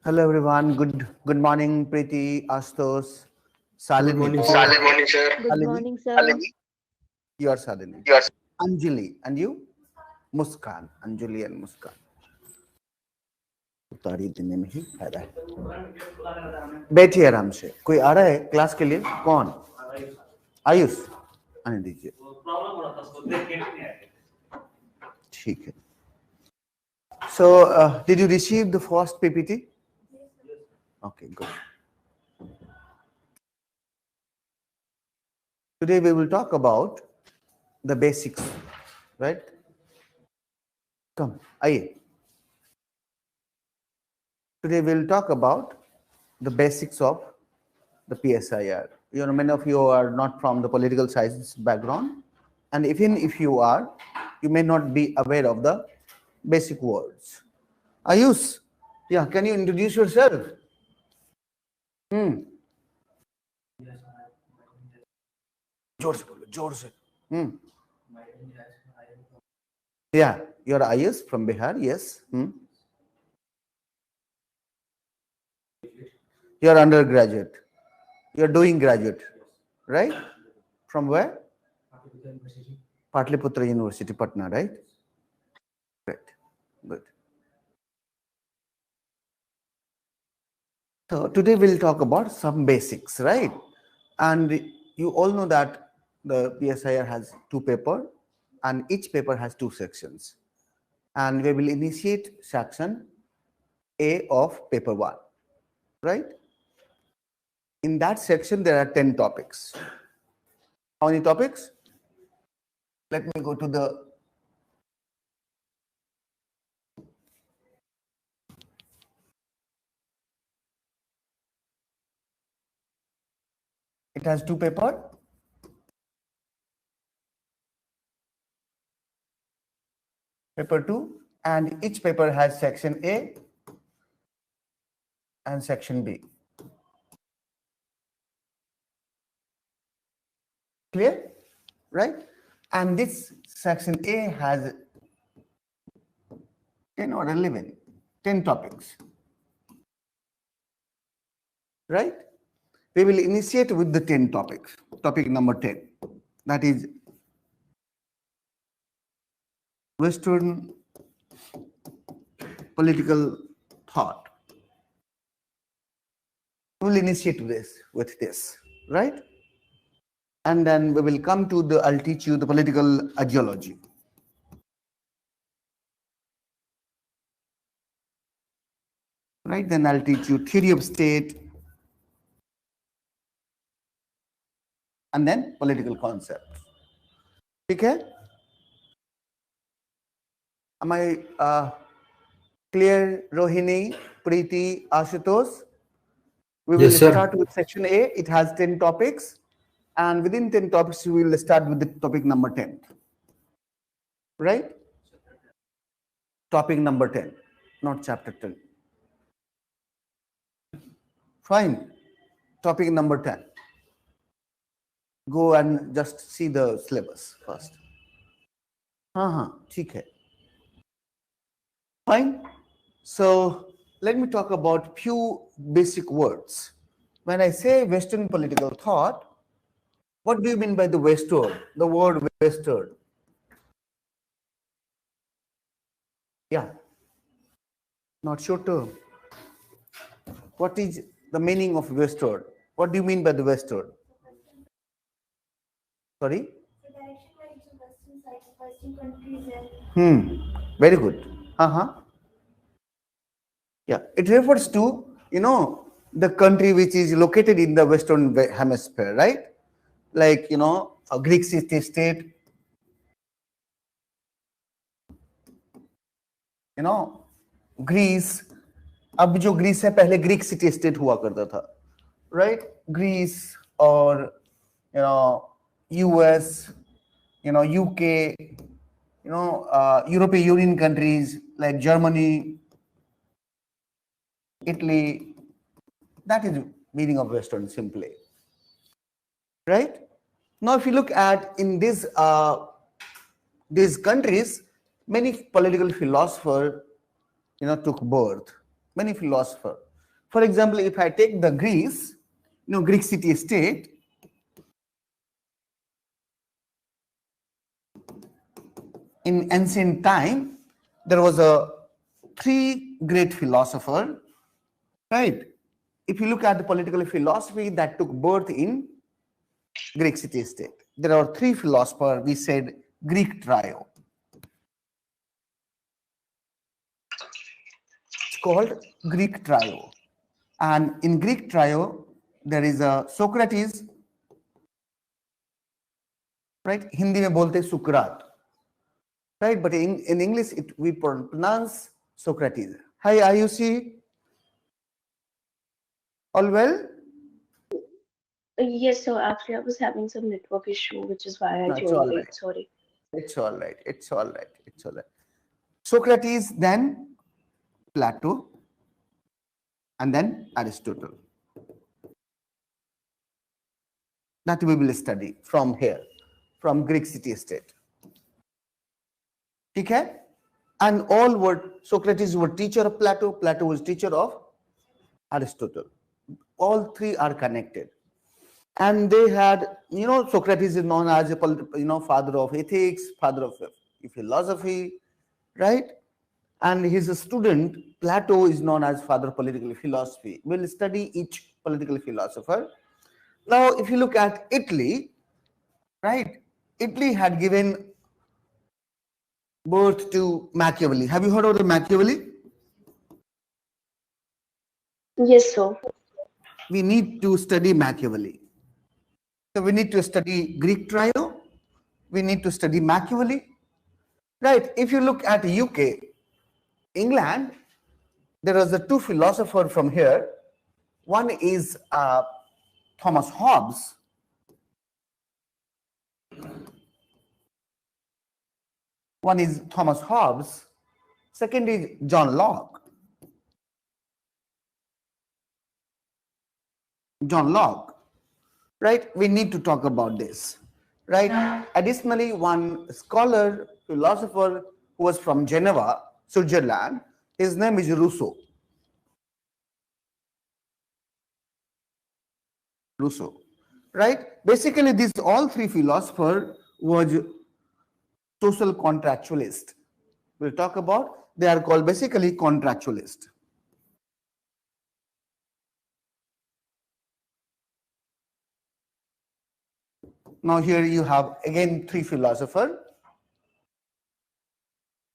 Hello everyone. Good morning, Preeti, Astos, Salini. Good morning, Good sir. morning, sir. Good Salini. morning, sir. Salini. You are Salini. Yes. Anjali. And you? Muskan. Anjali and Muskan. उतारी देने में ही फायदा है. बैठिए आराम से. कोई आ रहा है क्लास के लिए? कौन? आयुष. आने दीजिए. ठीक है. So, did you receive the first PPT? Okay, good. Today we will talk about the basics, right? Come, aye. Today we will talk about the basics of the PSIR. You know, many of you are not from the political science background, and even if you are, you may not be aware of the basic words. Ayush, yeah, can you introduce yourself? जोर से बोलो, जोर से. Yeah, you're Ayush from Bihar, yes. You're undergraduate. You're doing graduate, right? From where? Patliputra University, Patna, right? Great, good. So today we'll talk about some basics, right? And you all know that the PSIR has two papers, and each paper has two sections. And we will initiate section A of paper 1, right? In that section, there are 10 topics. How many topics? Let me go to the it has two papers. Paper 2, and each paper has section A and section B. Clear? Right? And this section A has 10 or 11, 10 topics. Right? We will initiate with the 10 topics. Topic number 10. That is Western political thought. We will initiate this with this, right? And then we will come to the, I'll teach you the political ideology. Right, then I'll teach you theory of state, and then political concepts. Okay? Am I clear, Rohini, Preeti, Ashutosh? We will start with section A. It has 10 topics. And within 10 topics, we will start with the topic number 10. Right? Topic number 10, not chapter 10. Fine. Topic number 10. Go and just see the syllabus first. ठीक है. Fine. So let me talk about few basic words. When I say Western political thought, what do you mean by the Western? The word Western. Yeah. Not sure term. What is the meaning of Western? What do you mean by the Western? Sorry? The direction where it's a western side, western countries. Very good. Yeah, it refers to, the country which is located in the Western hemisphere, right? Like, a Greek city-state, Greece. अब जो Greece है पहले Greek city state हुआ करता था, right? Greece or US, UK, European Union countries like Germany, Italy. That is meaning of Western simply, right? Now, if you look at in these countries, many political philosophers took birth. Many philosophers. For example, if I take the Greece, Greek city-state, in ancient time, there was a three great philosopher, right? If you look at the political philosophy that took birth in Greek city-state, there are three philosophers. We said Greek trio. It's called Greek trio. And in Greek trio, there is a Socrates, right? Hindi में बोलते Sukrat, right? But in English, we pronounce Socrates. Hi, Ayushi. All well? Yes, so actually I was having some network issue, which is why I No, it's joined all late. right. Sorry. It's all right. It's all right. It's all right. Socrates, then Plato, and then Aristotle. That we will study from here, from Greek city-state. Okay? And all were, Socrates was teacher of Plato, Plato was teacher of Aristotle. All three are connected. And they had, Socrates is known as a, father of ethics, father of philosophy, right? And his student, Plato, is known as father of political philosophy. We'll study each political philosopher. Now, if you look at Italy, right? Italy had given birth to Machiavelli. Have you heard of the Machiavelli? Yes, sir. We need to study Machiavelli. So we need to study Greek trio. We need to study Machiavelli. Right. If you look at UK, England, there was a two philosopher from here. One is Thomas Hobbes. One is Thomas Hobbes. Second is John Locke. John Locke. Right? We need to talk about this. Right? Additionally, one scholar, philosopher who was from Geneva, Switzerland, his name is Rousseau. Rousseau. Right? Basically, these all three philosophers were social contractualist. We'll talk about, they are called basically contractualist. Now here you have again three philosophers.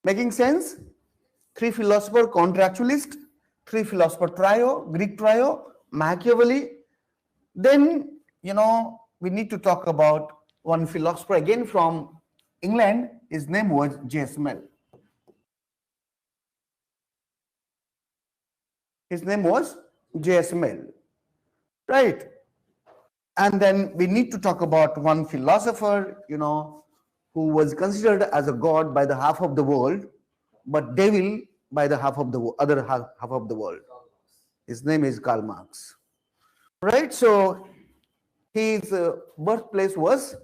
Making sense? Three philosopher contractualist, three philosopher trio, Greek trio, Machiavelli. Then, we need to talk about one philosopher again from England. His name was J.S. Mill. His name was J.S. Mill. Right? And then we need to talk about one philosopher, who was considered as a god by the half of the world, but devil by the other half of the world. His name is Karl Marx. Right? So his birthplace was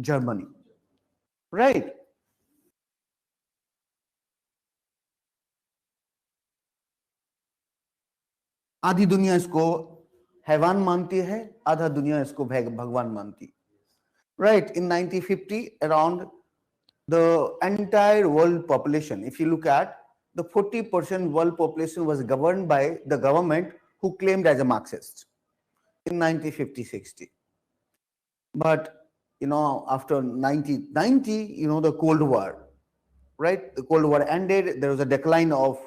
Germany. Right? आधी दुनिया इसको हैवान मानती है, आधा दुनिया इसको भगवान मानती. Right? In 1950, around the entire world population, if you look at the 40% world population was governed by the government who claimed as a Marxist in 1950-60. But after 1990, the Cold War, right? The Cold War ended. There was a decline of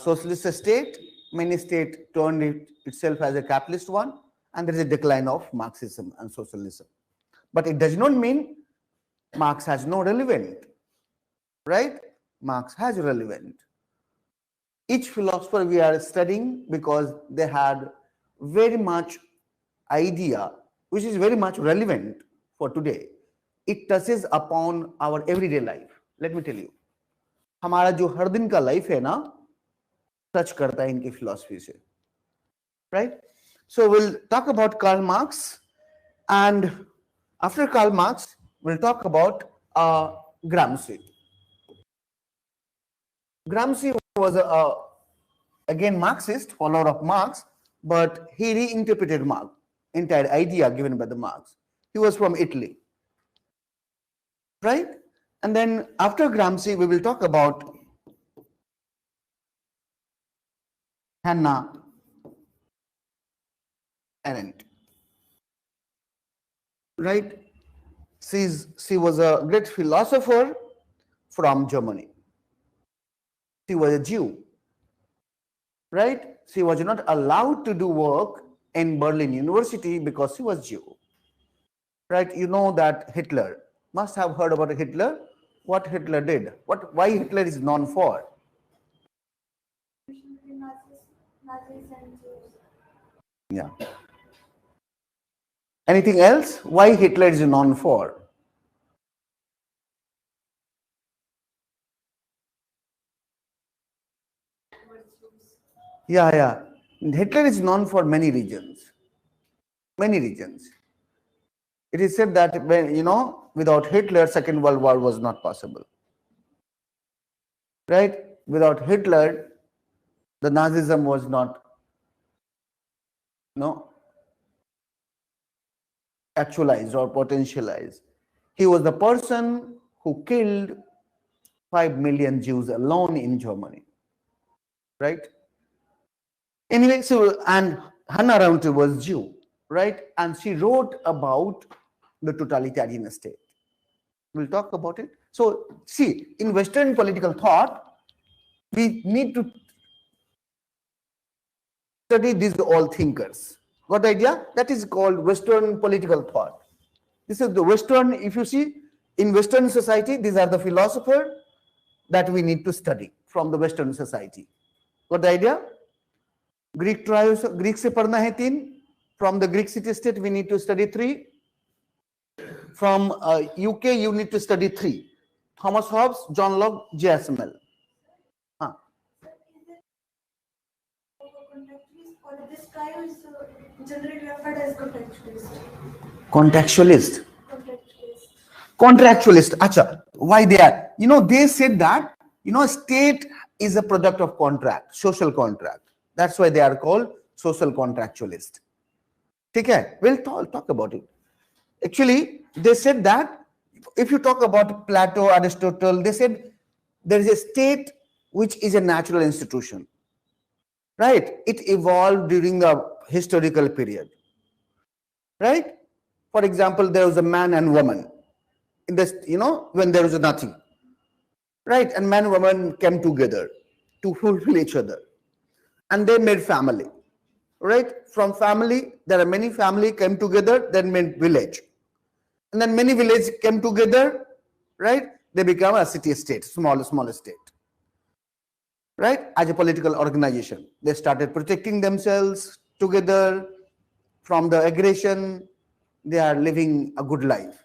socialist state. Many states turned itself as a capitalist one, and there is a decline of Marxism and socialism. But it does not mean Marx has no relevant, right? Marx has relevant. Each philosopher we are studying because they had very much idea which is very much relevant for today. It touches upon our everyday life. Let me tell you, हमारा जो हर दिन का life है ना, touch करता है इनकी philosophy से, right? So we'll talk about Karl Marx, and after Karl Marx, we'll talk about Gramsci. Gramsci was again Marxist, follower of Marx, but he reinterpreted Marx, entire idea given by the Marx. He was from Italy, right? And then after Gramsci, we will talk about Hannah Arendt, right? She was a great philosopher from Germany. She was a Jew, right? She was not allowed to do work in Berlin University because she was Jew, right? You know that Hitler, must have heard about Hitler. What Hitler did? Why Hitler is known for? Between Nazis and Jews. Yeah. Anything else? Why Hitler is known for? Yeah, yeah. Hitler is known for many reasons. Many reasons. It is said that when without Hitler, Second World War was not possible. Right? Without Hitler, the Nazism was not actualized or potentialized. He was the person who killed 5 million Jews alone in Germany. Right? Anyway, so and Hannah Arendt was Jew, right? And she wrote about the totalitarian state. We'll talk about it. So, see, in Western political thought, we need to study these all thinkers. Got the idea? That is called Western political thought. This is the Western, if you see, in Western society, these are the philosophers that we need to study from the Western society. Got the idea? Greek से पढ़ना है 3. From the Greek city state, we need to study 3. From UK, you need to study 3. Thomas Hobbes, John Locke, J.S. Mill. Contextualist, or this guy is generally referred as contextualist. Contextualist. Contextualist. Contractualist. Acha, why they are? They said that, state is a product of contract, social contract. That's why they are called social contractualist. Okay, we'll talk about it. Actually, they said that if you talk about Plato, Aristotle, they said there is a state which is a natural institution. Right? It evolved during the historical period. Right? For example, there was a man and woman in this, when there was nothing. Right? And man and woman came together to fulfill each other. And they made family. Right? From family, there are many family came together, then made village. And then many villages came together, right? They become a city-state, small state. Right? As a political organization. They started protecting themselves together from the aggression. They are living a good life.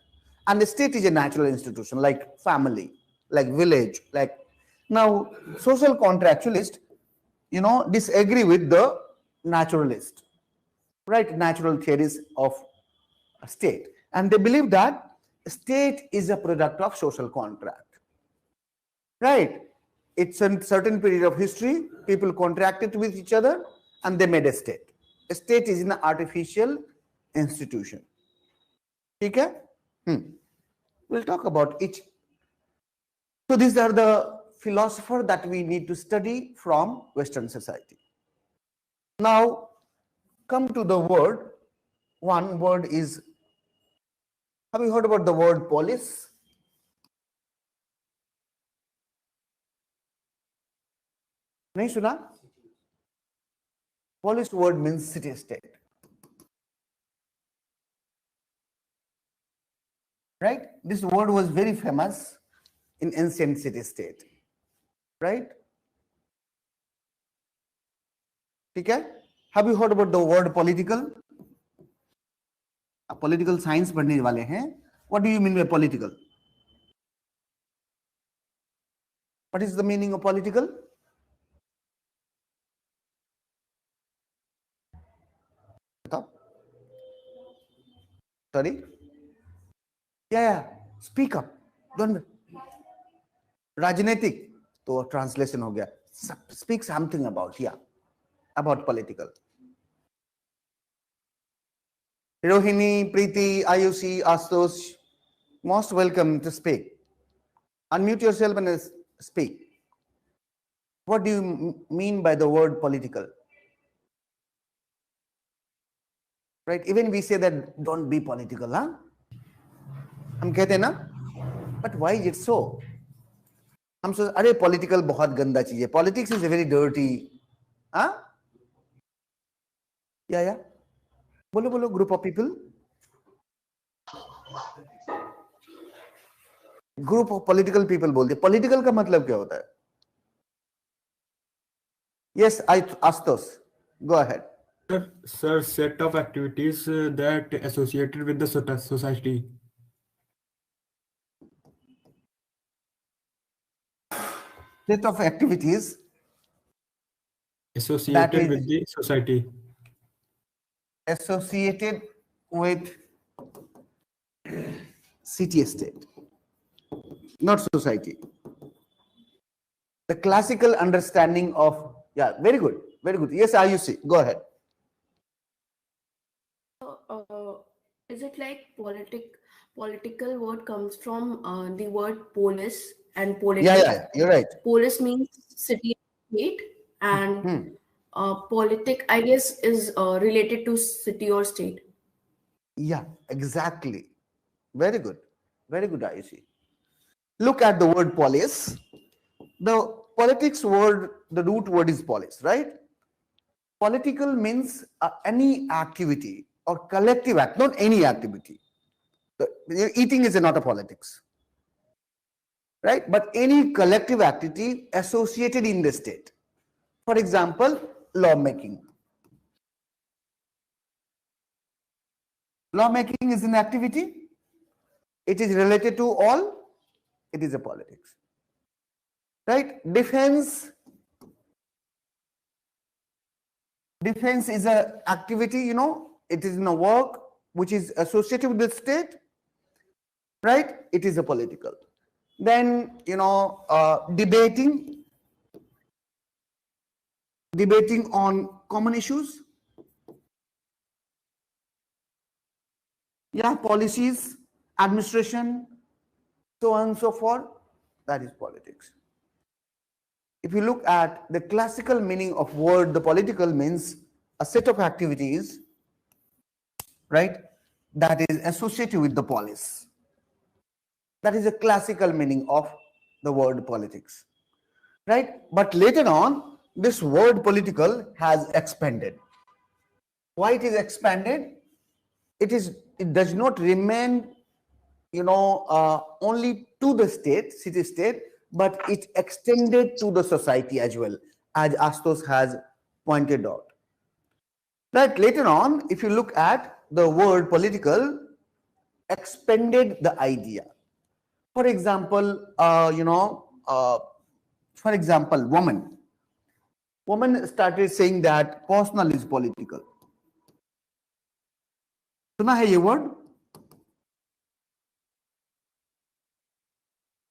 And the state is a natural institution, like family, like village, like now social contractualist, disagree with the naturalist, right? Natural theories of a state. And they believe that state is a product of social contract, right? It's a certain period of history, people contracted with each other and they made a state. A state is an artificial institution. Okay? We'll talk about each. So these are the philosophers that we need to study from Western society. Now, come to the word. One word is, have you heard about the word polis? नहीं सुना? Polis word means city state. Right? This word was very famous in ancient city state. Right? Okay? Have you heard about the word political? Political science पढ़ने वाले हैं. What do you mean by political? What is the meaning of political? Sorry? Yeah. Speak up. Don't. Rajnetik. तो translation हो गया. Speak something about, yeah, about political. Rohini, Preeti, Ayushi, Astos, most welcome to speak. Unmute yourself and speak. What do you mean by the word political? Right? Even we say that don't be political, huh? हम कहते हैं ना? But why is it so? हम सोच अरे political बहुत गंदा चीज है. Politics is a very dirty, huh? Yeah. बोलो बोलो, group of people. Group of political people बोलते. Political का मतलब क्या होता है? Yes, Astos, go ahead. Sir, set of activities that associated with the society. Set of activities Associated with the society. Associated with city state, not society. The classical understanding of, yeah, very good, very good. Yes, Ayushi, go ahead. Is it like political word comes from the word polis and politics? Yeah, you're right. Polis means city state, and politic, I guess, is related to city or state. Yeah, exactly. Very good, Ayushi. Look at the word polis. The politics word, the root word is polis, right? Political means any activity or collective act, not any activity. Eating is not a politics, right? But any collective activity associated in the state. For example, lawmaking. Lawmaking is an activity. It is related to all. It is a politics, right? Defense is a activity, it is in a work which is associated with the state, right? It is a political. Then, debating on common issues. Yeah, policies, administration, so on and so forth. That is politics. If you look at the classical meaning of word, the political means a set of activities, right, that is associated with the polis. That is a classical meaning of the word politics, right? But later on, this word political has expanded. Why it is expanded? It does not remain, only to the state, city state, but it extended to the society as well, as Astos has pointed out. Right, later on, if you look at the word political, expanded the idea. For example, woman started saying that personal is political. सुना है ये word?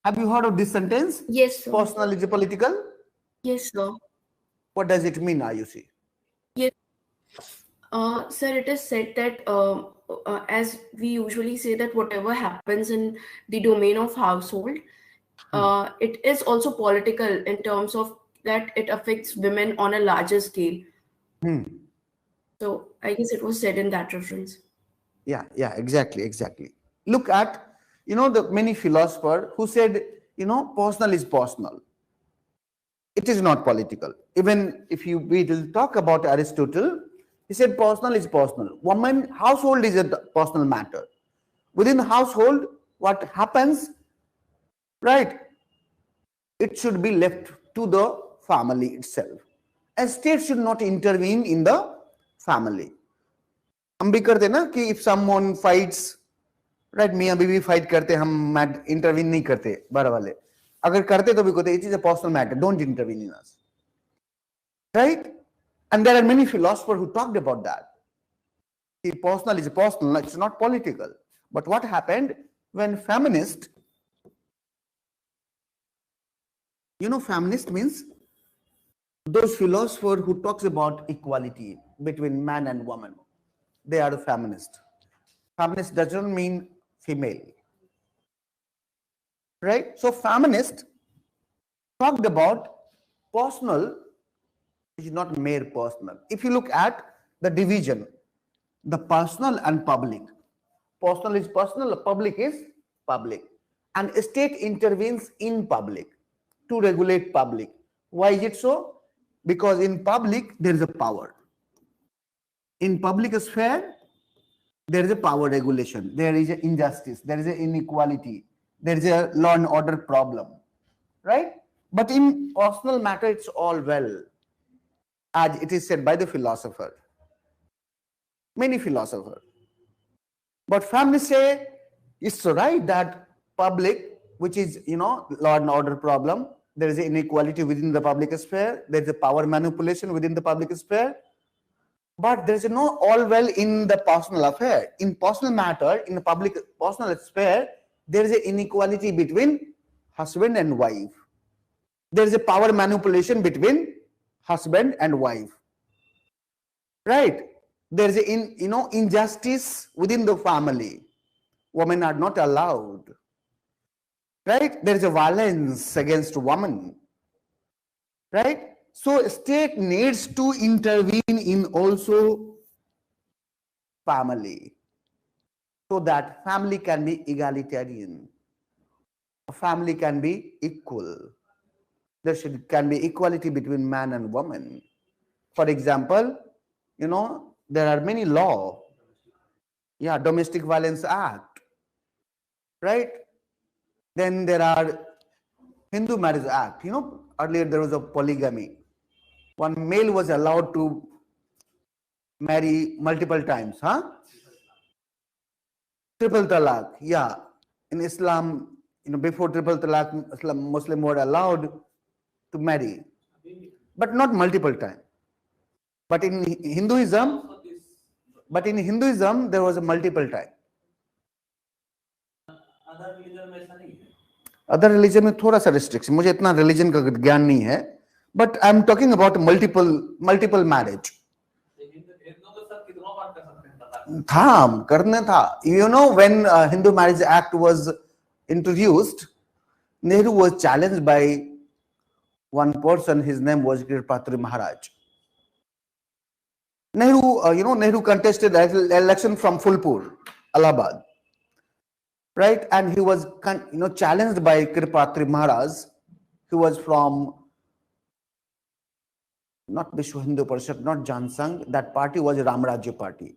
Have you heard of this sentence? Yes, sir. Personal is political? Yes, sir. What does it mean, Ayushi? Yes. Sir, it is said that as we usually say that whatever happens in the domain of household, it is also political in terms of that it affects women on a larger scale. So I guess it was said in that reference. Yeah, exactly. Look at, the many philosophers who said, personal is personal. It is not political. Even if we will talk about Aristotle, he said personal is personal. Household is a personal matter. Within the household, what happens, right? It should be left to the family itself. A state should not intervene in the family. हम भी करते ना कि if someone fights, right, मियाँ बीवी fight करते, हम intervene नहीं करते, बाहर वाले. अगर करते तो भी कहते, it is a personal matter, don't intervene in us. Right? And there are many philosophers who talked about that. See, personal is personal, it's not political. But what happened when feminists, Feminist means those philosophers who talks about equality between man and woman. They are a feminist. Feminist doesn't mean female, right? So feminist talked about personal, which is not mere personal. If you look at the division, the personal and public. Personal is personal, public is public. And state intervenes in public to regulate public. Why is it so? Because in public, there is a power. In public sphere, there is a power regulation. There is an injustice. There is an inequality. There is a law and order problem. Right? But in personal matter, it's all well, as it is said by the philosopher. Many philosophers. But feminists say it's right that public, which is, law and order problem, there is an inequality within the public sphere, there is a power manipulation within the public sphere, but there is no all well in the personal affair. In personal matter, in the public personal sphere, there is an inequality between husband and wife. There is a power manipulation between husband and wife. Right? There is injustice within the family. Women are not allowed. Right? There is a violence against women. Right? So state needs to intervene in also family, so that family can be egalitarian. A family can be equal. There can be equality between man and woman. For example, there are many laws. Yeah, Domestic Violence Act. Right? Then there are Hindu Marriage Act. Earlier there was a polygamy. One male was allowed to marry multiple times. Triple talaq. Yeah. In Islam, before triple talaq, Muslim were allowed to marry, but not multiple times. But in Hinduism, there was a multiple time. Other religion में थोड़ा सा restriction. मुझे इतना religion का ज्ञान नहीं है. But I'm talking about multiple marriage. करने था. When Hindu Marriage Act was introduced, Nehru was challenged by one person. His name was Kirpatri Maharaj. Nehru contested election from Phulpur, Allahabad, right? And he was, challenged by Kirpatri Maharaj. He was from not Vishwa Hindu Parishad, not Jansang. That party was Ram Rajya Party.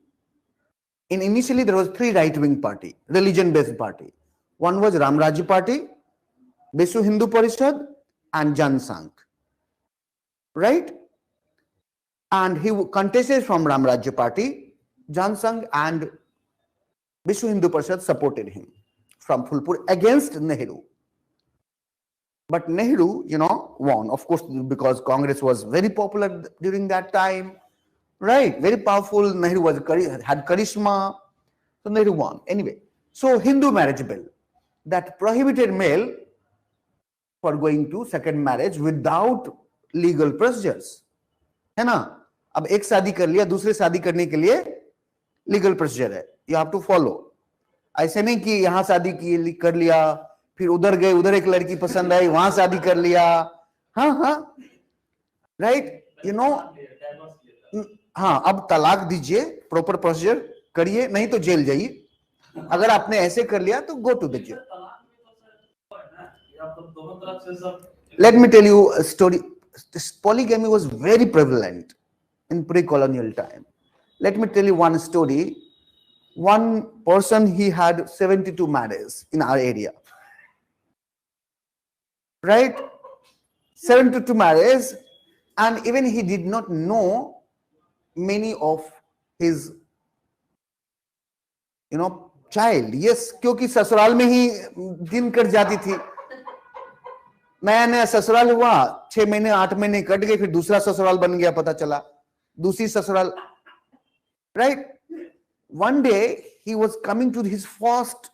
Initially, there was 3 right-wing party, religion-based party. One was Ram Rajya Party, Vishwa Hindu Parishad, and Jansang, right? And he contested from Ram Rajya Party. Jansang and Vishwa Hindu Parishad supported him from Phulpur against Nehru. But Nehru, won, of course, because Congress was very popular during that time, right? Very powerful. Nehru had charisma, so Nehru won. Anyway, so Hindu marriage bill that prohibited male for going to second marriage without legal procedures, है ना? अब एक शादी कर लिया, दूसरे शादी करने के लिए लीगल प्रोसीजर है. You have to follow. ऐसे नहीं कि यहाँ शादी कर लिया, फिर उधर गए, उधर एक लड़की पसंद आई, वहां शादी कर लिया. हाँ, राइट? हाँ, अब तलाक दीजिए, प्रॉपर प्रोसीजर करिए, नहीं तो जेल जाइए. अगर आपने ऐसे कर लिया तो go to the jail. Let me tell you a story. This polygamy was very prevalent in pre-colonial time. Let me tell you one story. One person, he had 72 marriages in our area. Right? 72 marriages, and even he did not know many of his, child. Yes, क्योंकि ससुराल में ही दिन cut जाती थी. नया ससुराल हुआ, 6 महीने 8 महीने कट गए, फिर दूसरा ससुराल बन गया, पता चला दूसरी ससुराल. Right? One day he was coming to his first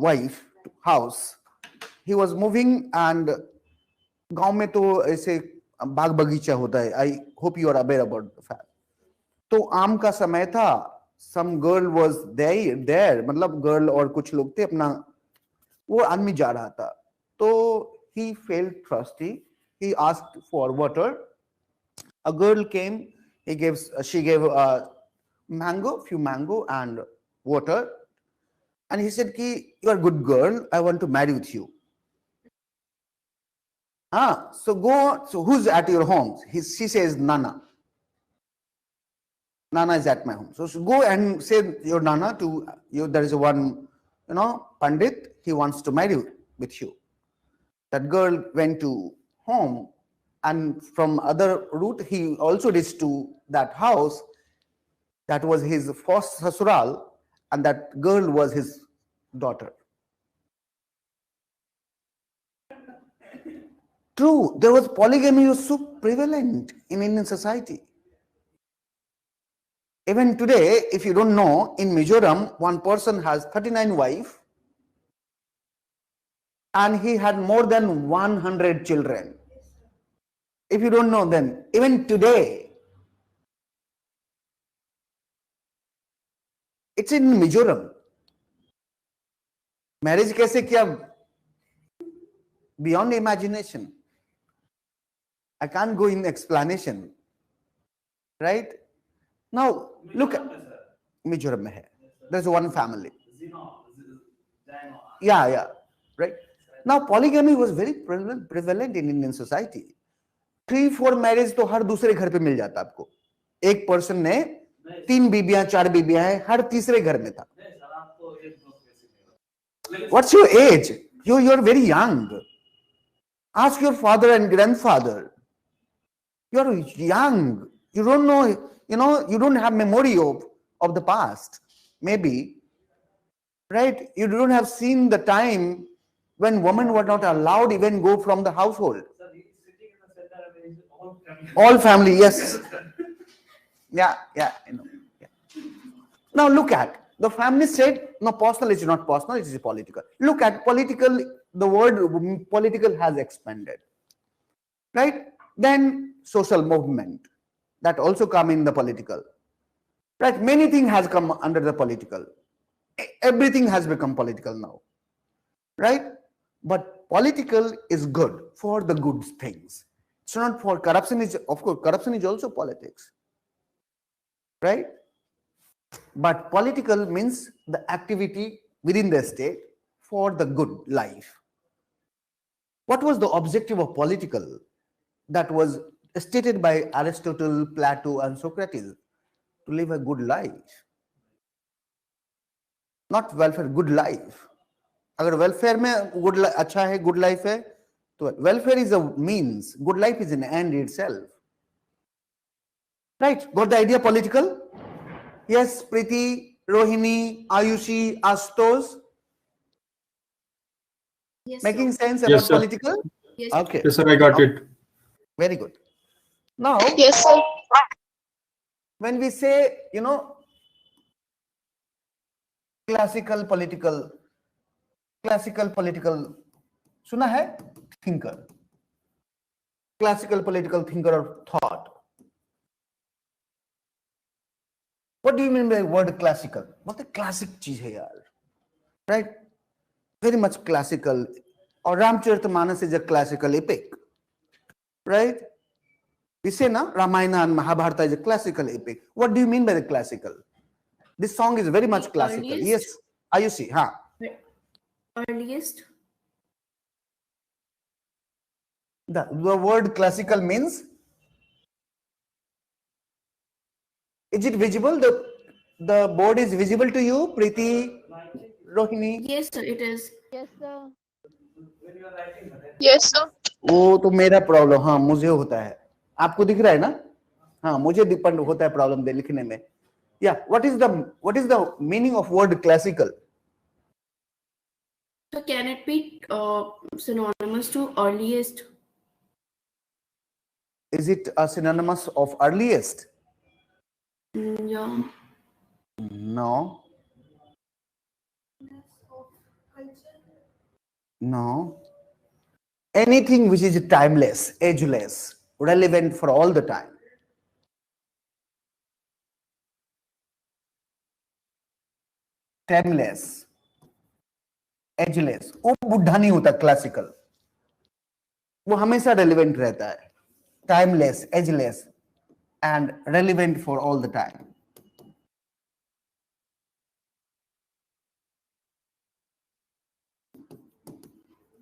wife house, he was moving and गांव में तो ऐसे बाग बगीचा होता है. I hope you are aware about the fact. तो आम का समय था. Some girl was there मतलब girl और कुछ लोग थे अपना. वो आदमी जा रहा था. तो he felt thirsty. He asked for water. A girl came. She gave few mango and water. And he said, "Ki, you are a good girl. I want to marry with you." So go. So who's at your home? She says, "Nana." Nana is at my home. So go and say your Nana to you. There is one, Pandit. He wants to marry with you. That girl went to home, and from other route he also reached to that house. That was his first sasural, and that girl was his daughter. True, there was polygamy was so prevalent in Indian society. Even today, if you don't know, in Mizoram, one person has 39 wives and he had more than 100 children. If you don't know, then even today, it's in Mizoram. Marriage kaise kiya? Beyond imagination. I can't go in explanation. Right? Now, look at Mizoram mein hai. There's one family. Yeah. Right? Now, polygamy was very prevalent in Indian society. 3-4 marriage तो हर दूसरे घर पे मिल जाता आपको. एक person ने 3 बीबियां 4 बीबियां हैं, हर तीसरे घर में था. What's your age? You're very young. Ask your father and grandfather. You're young. You don't know, you don't have memory of the past. Maybe. Right? You don't have seen the time when women were not allowed even go from the household. All family, yes. Yeah. Yeah. Now look at the family said, no, personal is not personal, it is political. Look at political, the word political has expanded. Right? Then social movement, that also come in the political. Right? Many things has come under the political. Everything has become political now. Right? But political is good for the good things. It's not for corruption. Of course, corruption is also politics. Right? But political means the activity within the state for the good life. What was the objective of political? That was stated by Aristotle, Plato, and Socrates. To live a good life. Not welfare, good life. अगर welfare में good अच्छा है, good life है, तो welfare is a means, good life is an end itself. Right? Got the idea? Political? Yes, Preeti, Rohini, Ayushi, Astos. Yes, Making sir. sense Yes, about sir. political? Yes. Okay. Yes, sir, I got it. Very good. Now, Yes, sir. when we say, classical political, सुना है? Thinker. Classical political thinker or thought. What do you mean by word classical? What a classic चीज है यार. Right? Very much classical. Or Ramcharitmanas is a classical epic. Right? We say na Ramayana and Mahabharata is a classical epic. What do you mean by the classical? This song is very much The classical. earliest? Yes. Ayushi, huh? Earliest? The word classical means, is it visible? The board is visible to you, Preeti, Rohini? Yes, sir, it is. Yes, sir. Yes, sir. वो तो मेरा problem, हाँ मुझे होता है. आपको दिख रहा है ना? हाँ मुझे डिपेंड होता है प्रॉब्लम दे लिखने में. Yeah, what is the meaning of word classical? So can it be synonymous to earliest? Is it a synonymous of earliest? Yeah. No. Of culture. No. anything which is timeless, ageless, relevant for all the time. Timeless, ageless, वो बुढ़ा नहीं होता, classical, वो हमेशा relevant रहता है, timeless, ageless and relevant for all the time.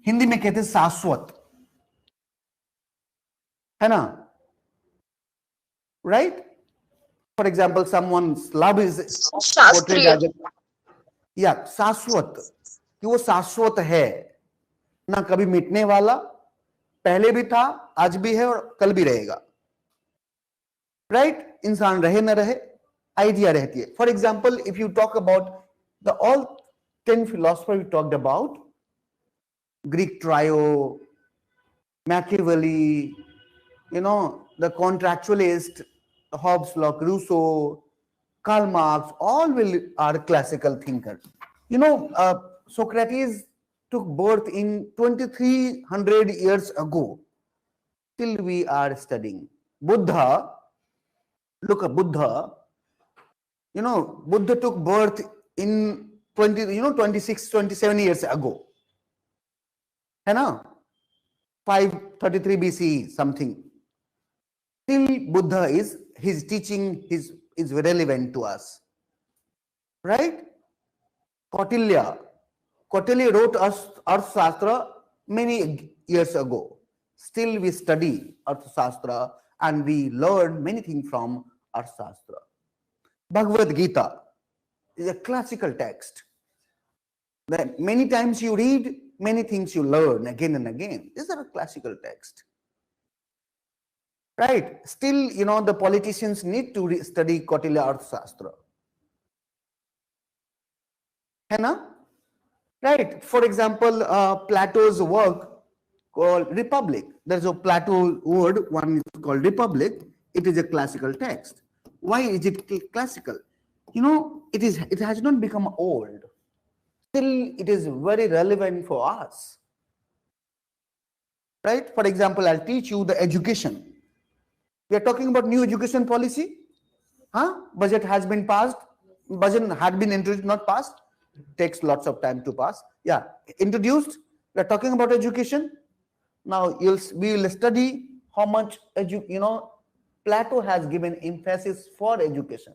Hindi में कहते हैं शाश्वत, है ना, right? For example someone's love is portrayed as या शाश्वत, कि वो शाश्वत है ना, कभी मिटने वाला, पहले भी था, आज भी है और कल भी रहेगा, राइट? इंसान रहे ना रहे, आइडिया रहती है. For example if you talk about the all 10 philosopher we talked about, Greek trio, Machiavelli, you know, the contractualist, Hobbes, Locke, Rousseau, Karl Marx, all are classical thinkers. You know, Socrates took birth in 2300 years ago. Till we are studying. Buddha, look at Buddha, you know, Buddha took birth in 26, 27 years ago. है ना, 533 BCE something. Still Buddha is, his teaching is relevant to us, right? Kautilya wrote Arthashastra many years ago. Still we study Arthashastra and we learn many things from Arthashastra. Bhagavad Gita is a classical text that many times you read, many things you learn again and again. These are a classical text, right? Still, you know, the politicians need to study Kautilya Arthashastra, है ना, right? For example, Plato's work called Republic. There's a Plato word, one is called Republic. It is a classical text. Why is it classical? You know, it has not become old. Still, it is very relevant for us, right? For example, I'll teach you the education. We are talking about new education policy. Budget has been passed. Budget had been introduced, not passed. Takes lots of time to pass. Yeah, introduced. We are talking about education. Now we will study how much Plato has given emphasis for education.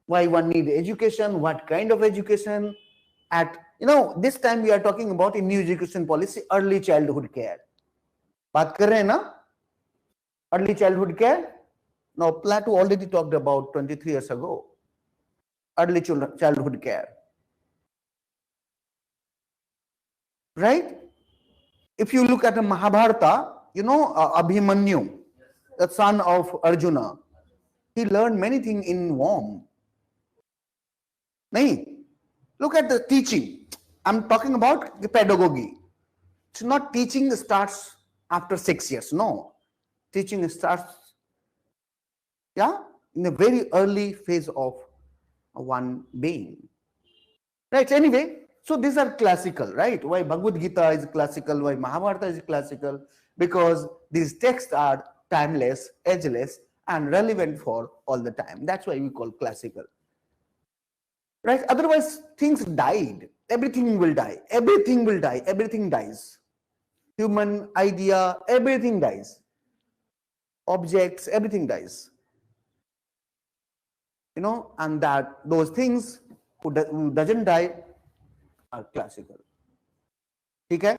Why one need education? What kind of education? At this time we are talking about in new education policy, early childhood care. बात कर रहे हैं ना? Early childhood care. Now Plato already talked about 23 years ago. Early childhood care. Right? If you look at the Mahabharata, Abhimanyu, the son of Arjuna, he learned many things in womb. Nahi? Look at the teaching. I'm talking about the pedagogy. It's not teaching starts after 6 years. No. Teaching starts, in a very early phase of one being. Right? Anyway, so these are classical, right? Why Bhagavad Gita is classical, why Mahabharata is classical? Because these texts are timeless, ageless, and relevant for all the time. That's why we call classical. Right? Otherwise, things died. Everything will die. Everything will die. Everything dies. Human idea, everything dies. Objects, everything dies. And that those things who doesn't die are classical. Okay?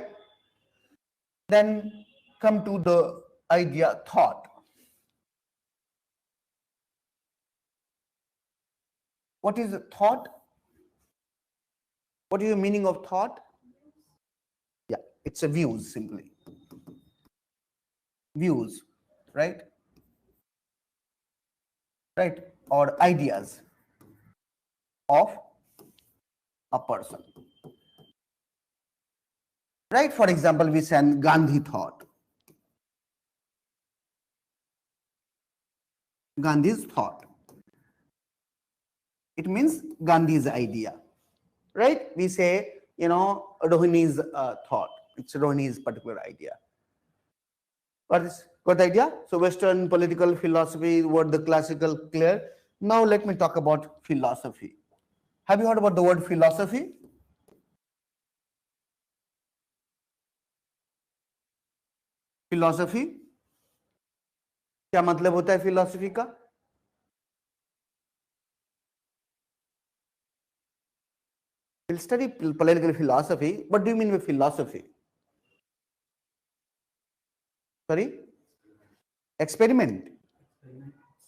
Then come to the idea thought. What is thought? What is the meaning of thought? Yeah, it's a views simply. Views, right? Right? Or ideas of a person. Right? For example, we say Gandhi thought. Gandhi's thought. It means Gandhi's idea. Right? We say, Rohini's thought. It's Rohini's particular idea. Got the idea? So Western political philosophy, what the classical clear. Now let me talk about philosophy. Have you heard about the word philosophy? Philosophy? क्या मतलब होता है philosophy का? We'll study political philosophy. What do you mean by philosophy? Sorry? Experiment?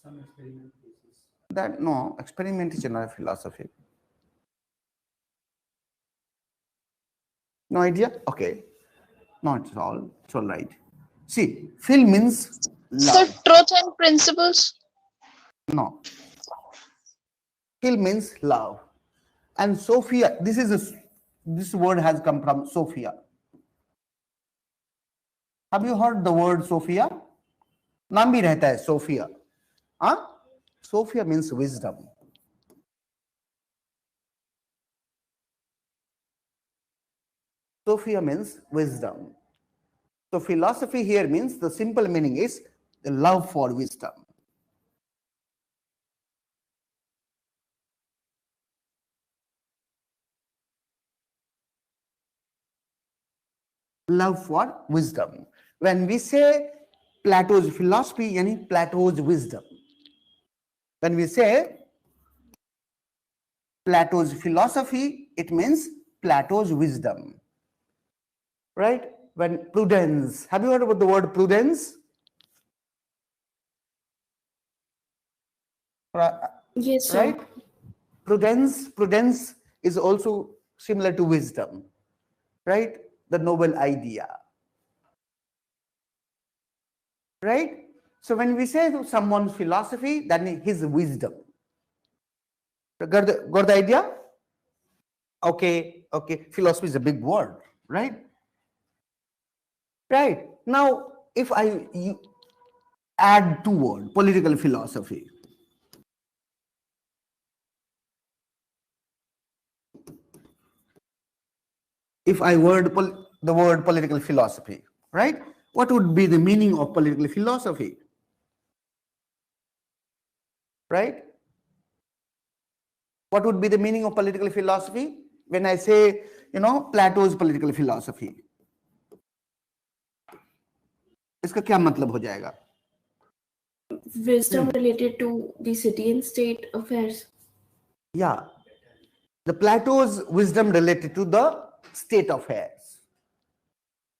Some experiment cases. That no, experiment is not a philosophy. No idea? Okay. No, it's all right. See, phil means Sir, love. truth and principles. No. Phil means love. And Sophia, this word has come from Sophia. Have you heard the word Sophia? नाम भी रहता है Sophia. Huh? Sophia means wisdom. Sophia means wisdom. So philosophy here means the simple meaning is the love for wisdom. Love for wisdom. When we say Plato's philosophy, yani Plato's wisdom. When we say Plato's philosophy, it means Plato's wisdom. Right? When prudence, have you heard about the word prudence? Yes, sir. Right? Prudence is also similar to wisdom. Right? The noble idea. Right? So when we say to someone's philosophy, then his wisdom. Got the idea? Okay. Philosophy is a big word, right? Right. Now, if you add two words, political philosophy. If I the word political philosophy, right? What would be the meaning of political philosophy? Right? What would be the meaning of political philosophy? When I say, Plato's political philosophy. इसका क्या मतलब हो जाएगा? Wisdom related to the city and state affairs. Yeah. The Plato's wisdom related to the state affairs.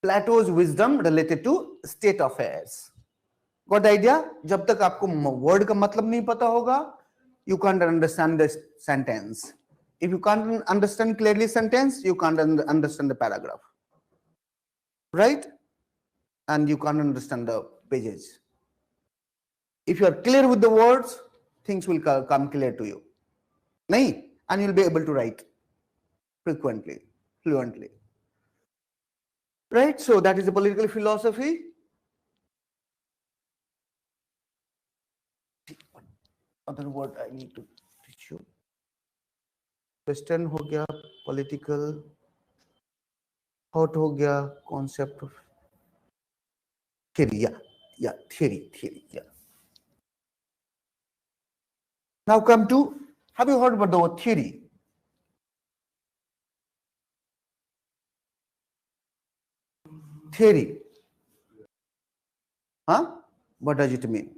Plato's wisdom related to state affairs. Got the idea? जब तक आपको word का मतलब नहीं पता होगा, you can't understand the sentence. If you can't understand clearly sentence, you can't understand the paragraph. Right? And you can't understand the pages. If you are clear with the words, things will come clear to you. Nahi? And you'll be able to write frequently, fluently. Right? So that is the political philosophy. What other word I need to teach you? Western ho gaya, political, hot ho gaya, concept of theory. Yeah, theory. Yeah. Now come to, have you heard about the word theory? Theory. Huh? What does it mean?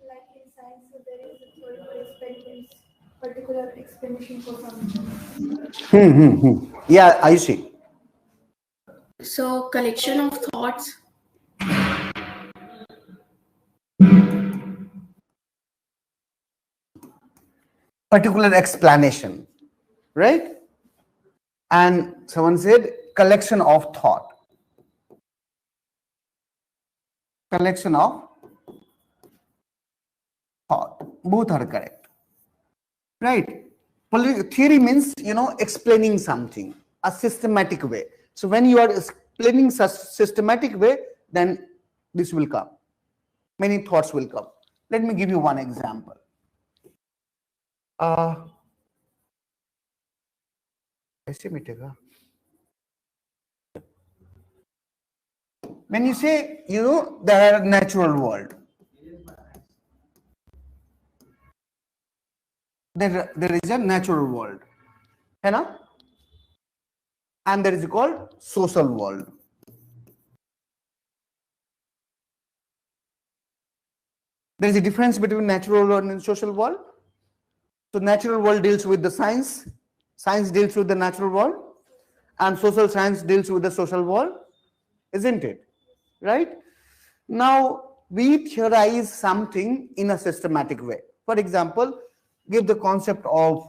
Like in science, there is a theory for experiments, particular explanation for something. Yeah, I see. So, collection of thoughts. Particular explanation, right? And someone said collection of thought. Collection of thought. Both are correct. Right? Theory means, explaining something, a systematic way. So when you are explaining such systematic way, then this will come. Many thoughts will come. Let me give you one example. ऐसे मिटेगा When you say, there are natural world, there is a natural world, है ना? And there is called social world. There is a difference between natural world and social world. So natural world deals with the science deals with the natural world, and social science deals with the social world, isn't it? Right? Now we theorize something in a systematic way. For example, give the concept of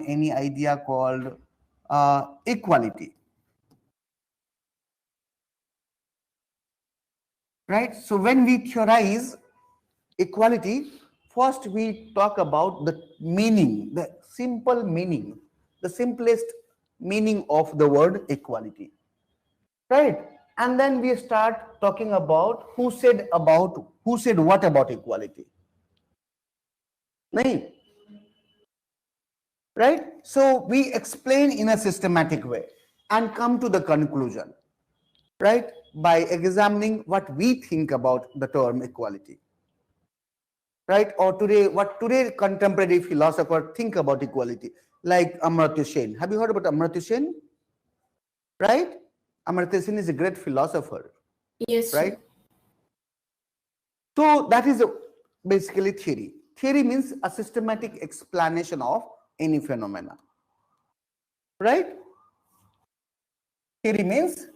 any idea called equality. Right? So when we theorize equality, first we talk about the meaning, the simple meaning, the simplest meaning of the word equality. Right? And then we start talking about who said what about equality. Nahin? Right? So we explain in a systematic way and come to the conclusion, right? By examining what we think about the term equality. Right? Or what today contemporary philosophers think about equality, like Amartya Sen. Have you heard about Amartya Sen? Right? Amartya Sen is a great philosopher. Yes, sir. Right? So that is basically theory. Theory means a systematic explanation of any phenomena. Right? Theory means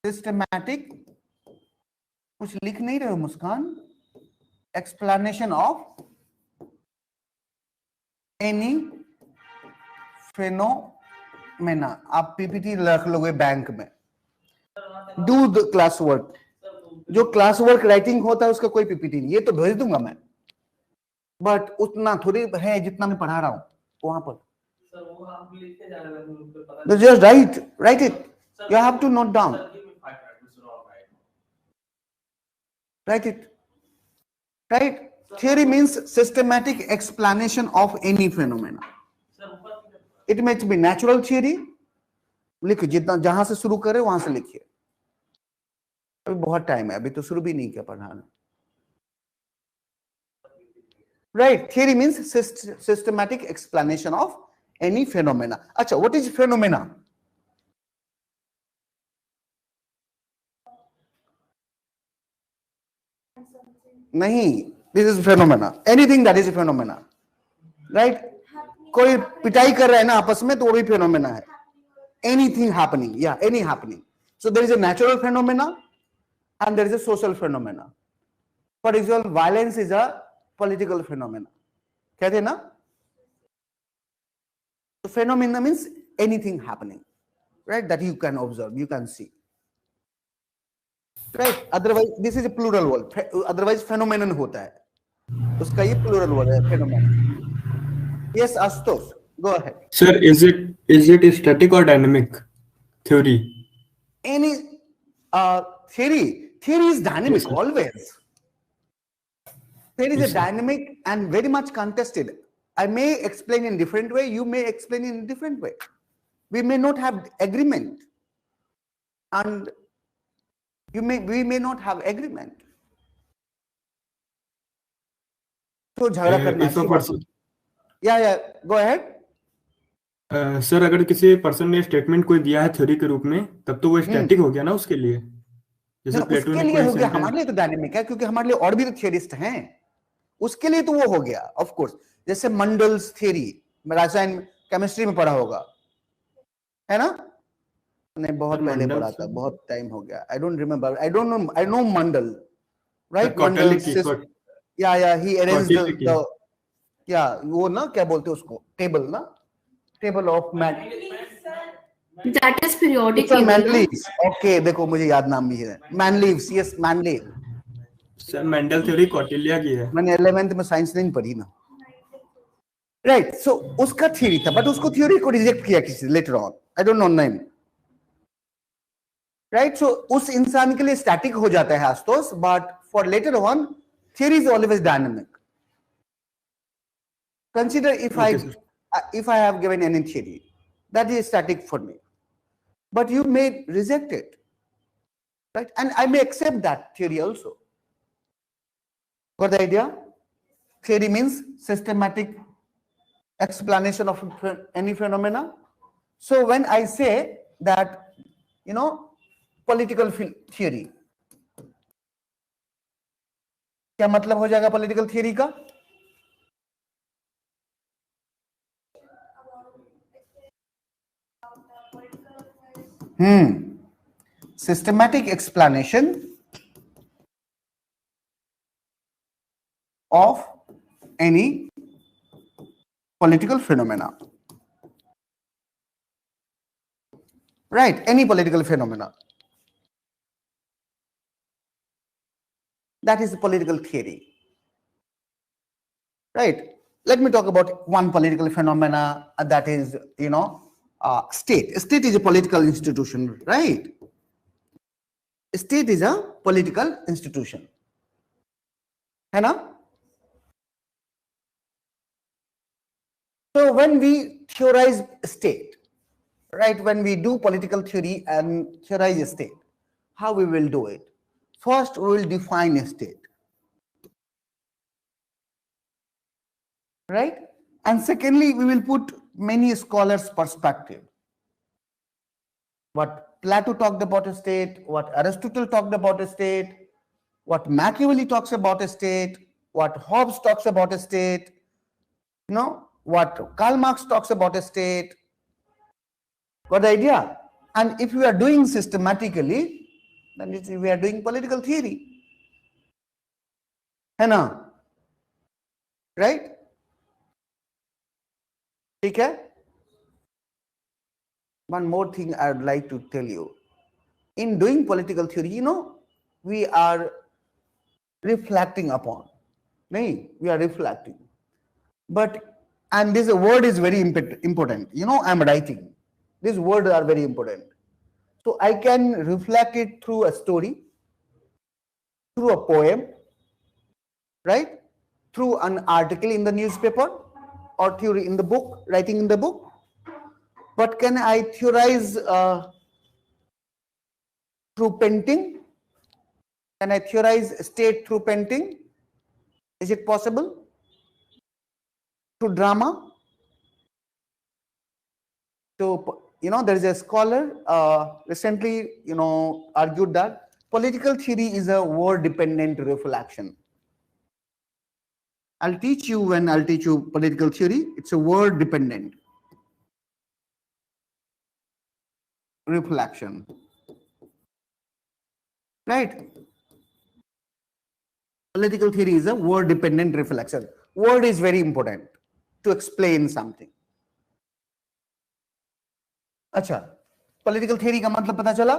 systematic, कुछ लिख नहीं रहे हो मुस्कान, explanation of any phenomena. आप PPT रख लोगे bank में. Do the class work. जो क्लास वर्क राइटिंग होता है उसका कोई पीपीटी नहीं, ये तो भेज दूंगा मैं, बट उतना थोड़ी है जितना मैं पढ़ा रहा हूँ वहां पर. Just write it. You have to note down. Write it. Right? Theory means systematic explanation of any phenomena. It may be natural theory. लिखो जितना जहां से शुरू करे वहां से लिखिए. अभी बहुत टाइम है, अभी तो शुरू भी नहीं किया पढ़ाना. Right? Theory means systematic explanation of any phenomena. अच्छा, what is phenomena? नहीं, this is phenomena. Anything that is a phenomena. Right? कोई पिटाई कर रहा है ना आपस में तो वो भी phenomena है. Anything happening, yeah, any happening. So there is a natural phenomena and there is a social phenomena. For example, violence is a political phenomena. कहते हैं ना? So phenomena means anything happening, right? That you can observe, you can see. Right? Otherwise, this is a plural word. Otherwise, phenomenon होता है. उसका ये plural word है, phenomenon. Yes, Ashutosh, go ahead. Sir, is it static or dynamic theory? Any theory is dynamic, yes, always. There is yes, a dynamic and very much contested. I may explain in different way, you may explain in different way. We may not have agreement, and we may not have agreement. So झगड़ा करना. Yeah, go ahead. Sir अगर किसी person ने statement कोई दिया है theory के रूप में, तब तो वो स्टैटिक हो गया ना उसके लिए. जैसे प्लेटो ने कोई हो गया, हमारे लिए तो डायनेमिक है क्योंकि हमारे लिए और भी तो थियरिस्ट हैं. उसके लिए तो वो हो गया, ऑफ कोर्स. जैसे मंडल्स थ्योरी रसायन केमिस्ट्री में पढ़ा होगा, है ना? नहीं, बहुत पहले पढ़ा था, बहुत टाइम हो गया. I don't remember, I don't know. I know Mandal, right? Mandal, या ही अरेंज्ड द, क्या वो ना, क्या बोलते हैं उसको, टेबल ना, table of man. That is periodic table. Manleaves. Okay, देखो मुझे याद नाम भी है. Manleaves, yes, Manleaves. Sir Mendel theory Kautilya की है. मैंने 11th में साइंस नहीं पढ़ी ना. Right, so उसका थ्योरी था, बट उसको थ्योरी को रिजेक्ट किया किसी later on. I don't know name. Right, so उस इंसान के लिए स्टैटिक हो जाता है Ashutosh, but for later on, theory is always dynamic. Consider if I have given any theory, that is static for me. but you may reject it, right? And I may accept that theory also. Got the idea? Theory means systematic explanation of any phenomena. So when I say that, political theory, क्या मतलब हो जाएगा political theory का? Systematic explanation of any political phenomena. Right, any political phenomena. That is the political theory. Right. Let me talk about one political phenomena, that is, state. State is a political institution, right? State is a political institution. है ना? So when we theorize state, right, when we do political theory and theorize a state, how we will do it? First, we will define a state, right? And secondly, we will put many scholars' perspective. What Plato talked about a state, what Aristotle talked about a state, what Machiavelli talks about a state, what Hobbes talks about a state, what Karl Marx talks about a state. Got the idea? And if we are doing systematically, then we are doing political theory. है ना? Right? ठीक है? One more thing I would like to tell you. In doing political theory, we are reflecting upon. We are reflecting. And this word is very important. I'm writing. These words are very important. So I can reflect it through a story, through a poem, right? Through an article in the newspaper or theory in the book, writing in the book. But can I theorize through painting? Can I theorize state through painting? Is it possible? Through drama? So, there is a scholar recently, argued that political theory is a word-dependent reflection. I'll teach you when I'll teach you political theory. It's a word-dependent reflection. Right? Political theory is a word-dependent reflection. Word is very important to explain something. अच्छा, political theory का मतलब पता चला?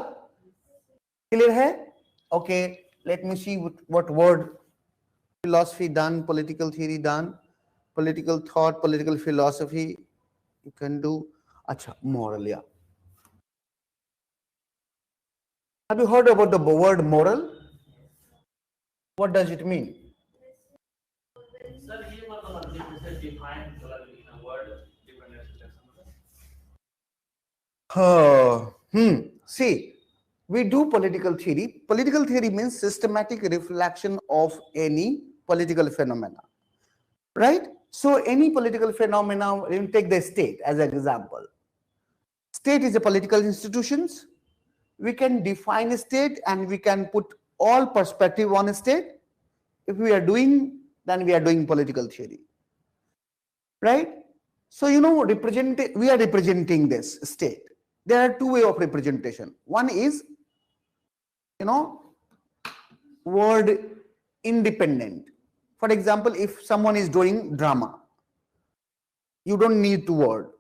Clear है? Okay, let me see what word. Philosophy done, political theory done, political thought, political philosophy. You can do. Acha, moral, yeah. Have you heard about the word moral? What does it mean? Sir, ये मतलब define in a word different. See, we do political theory. Political theory means systematic reflection of any political phenomena, right? So any political phenomena, we take the state as an example. State is a political institutions. We can define a state and we can put all perspective on a state. If we are doing, then we are doing political theory, right? So, we are representing this state. There are two ways of representation. One is, word independent. For example, if someone is doing drama, you don't need to word.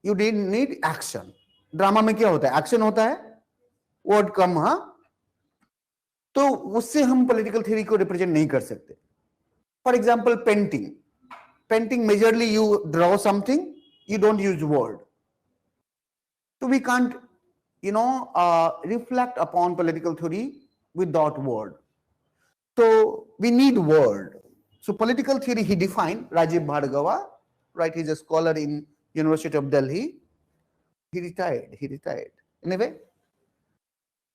You didn't need action. Drama में क्या होता है? Action होता है, word कम, हाँ? तो उससे हम political theory को represent नहीं कर सकते. For example, painting. Painting majorly you draw something, you don't use word. So we can't, reflect upon political theory without word. So we need word. So political theory he defined, Rajiv Bhargava, right? He's a scholar in University of Delhi. He retired. Anyway,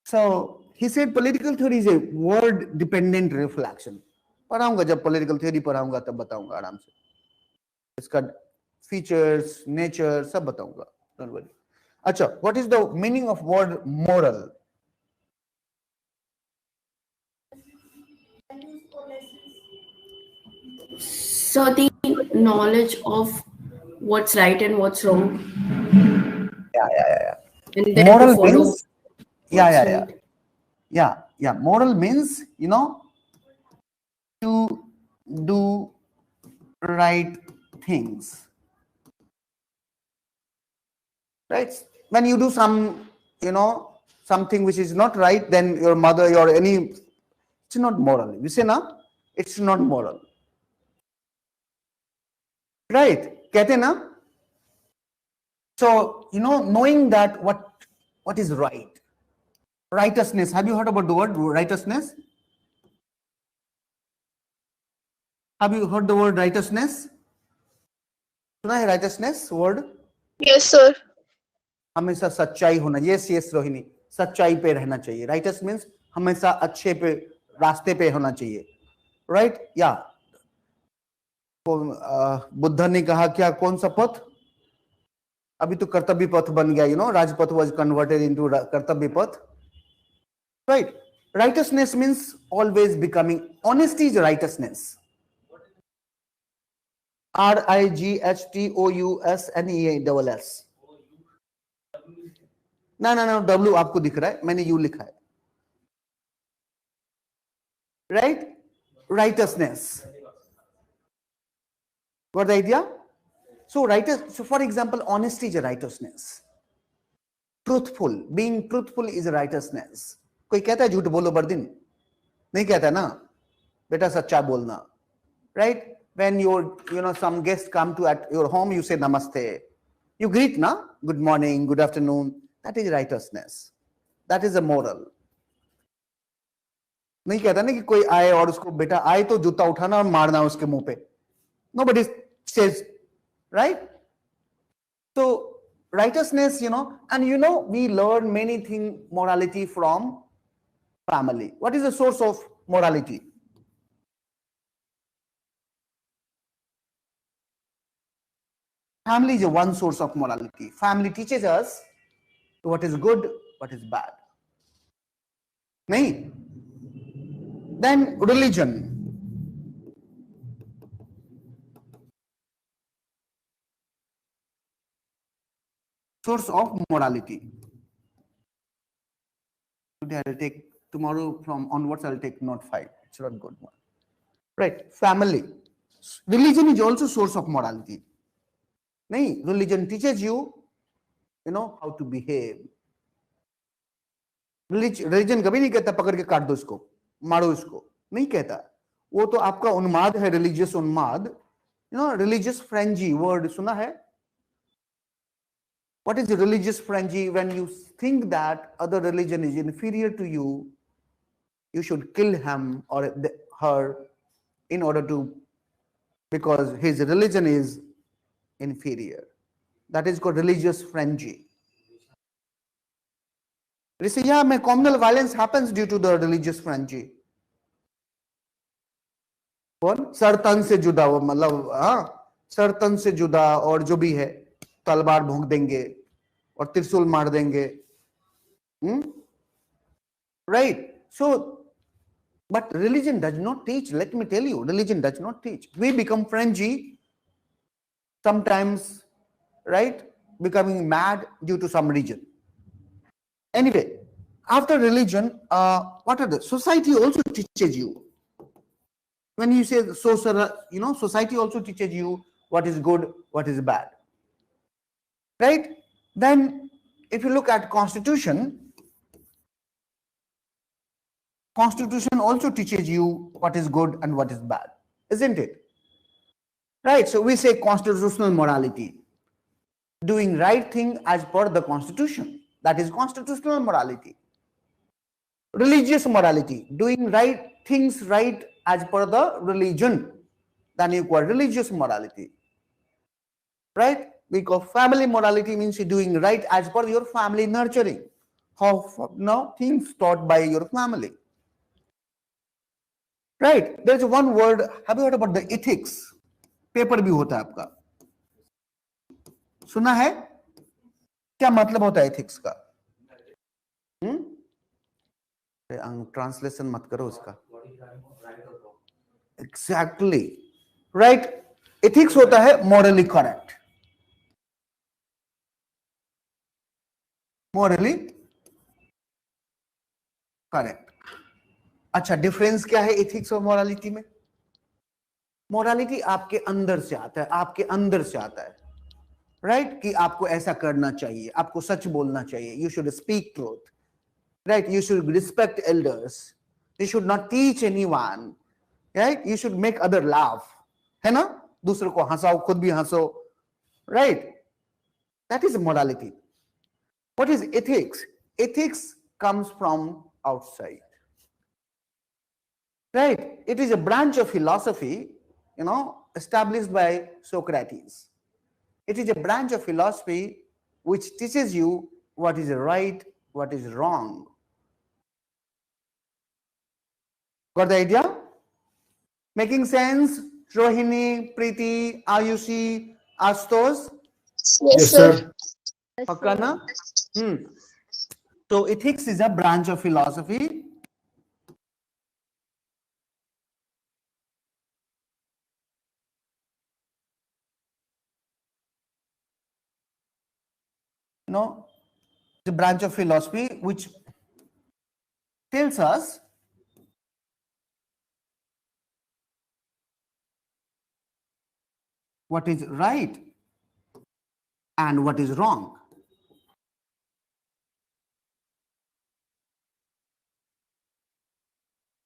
so he said political theory is a word dependent reflection. पढ़ाऊंगा जब political theory पढ़ाऊंगा तब बताऊंगा आराम से. इसका features, nature सब बताऊंगा. Don't worry. अच्छा, what is the meaning of word moral? Values or lessons. So the knowledge of what's right and what's wrong, Yeah. and then Moral to follow means, what's yeah. right. Yeah. Moral means, to do right things. Right? When you do something which is not right, then your mother, it's not moral. You say na, it's not moral. Right? कहते ना? So, knowing that what is right. Righteousness. Have you heard about the word righteousness? Have you heard the word righteousness? सुना है righteousness word? Yes, sir. हमेशा सच्चाई होना. Yes, Rohini. सच्चाई पे रहना चाहिए. Righteous means हमेशा अच्छे पे रास्ते पे होना चाहिए. Right? Yeah. बुद्ध ने कहा क्या कौन सा पथ? अभी तो कर्तव्य पथ बन गया. राजपथ was converted into कर्तव्य पथ. Right? Righteousness means always becoming. Honesty is righteousness. RIGHTOUSNEASS. No, W आपको दिख रहा है, मैंने U लिखा है. Right? Righteousness. Got the idea? So for example, honesty is a righteousness. Being truthful is a righteousness. कोई कहता है झूठ बोलो बर्दिन? नहीं कहता ना. बेटा सच्चा बोलना. Right? When some guests come at your home, you say namaste. You greet na? Good morning, good afternoon. That is righteousness. That is a moral. नहीं कहता ना कि कोई आए और उसको बेटा आए तो जूता उठाना और मारना उसके मुंह पे. Nobody says, right? So righteousness, and we learn many things, morality from family. What is the source of morality? Family is one source of morality. Family teaches us what is good, what is bad. Nahi? Then religion. Source of morality. Today I will take, tomorrow from onwards I will take note 5. It's not good one. Right? Family. Religion is also source of morality. Nahi? Religion teaches you, how to behave. Religion कभी नहीं कहता पकड़ के काट दो इसको, मारो इसको, नहीं कहता. वो तो आपका उन्माद है, religious उन्माद. Religious frenzy word सुना है? What is religious frenzy? When you think that other religion is inferior to you, you should kill him or her in order to, because his religion is inferior. That is called religious frenzy. They say, yeah, my communal violence happens due to the religious frenzy. कौन? सरतन से जुदा, वो मतलब सरतन से जुदा और जो भी है तलवार भोंक देंगे और त्रिशूल मार देंगे. Right? So, but religion does not teach. Let me tell you, religion does not teach. We become frenzy sometimes, right? Becoming mad due to some reason. Anyway, after religion, what are the society also teaches you. When you say social, society also teaches you what is good, what is bad. Right? Then, if you look at Constitution also teaches you what is good and what is bad, isn't it? Right? So we say constitutional morality, doing right thing as per the Constitution. That is constitutional morality. Religious morality, doing right things right as per the religion. Then you call religious morality. Right? Because family morality means you're doing right as per your family nurturing. of now things taught by your family. Right? There's one word. Have you heard about the ethics? Paper भी होता है आपका, सुना है? क्या मतलब होता है ethics का? ट्रांसलेशन मत करो उसका. Exactly. Right? Ethics होता है morally correct. Morally correct. अच्छा, डिफरेंस क्या है एथिक्स और मोरालिटी में? मोरालिटी आपके अंदर से आता है, आपके अंदर से आता है, राइट? कि आपको ऐसा करना चाहिए, आपको सच बोलना चाहिए, you should speak truth, right? You should respect elders, you should not teach anyone, right? You should make other laugh, है ना? दूसरों को हंसाओ, खुद भी हंसो, right? That is morality. What is ethics? Ethics comes from outside. Right? It is a branch of philosophy, established by Socrates. It is a branch of philosophy which teaches you what is right, what is wrong. Got the idea? Making sense? Rohini, Preeti, Ayushi, Astos? Yes, sir. Pakka na? So ethics is a branch of philosophy. The branch of philosophy which tells us what is right and what is wrong.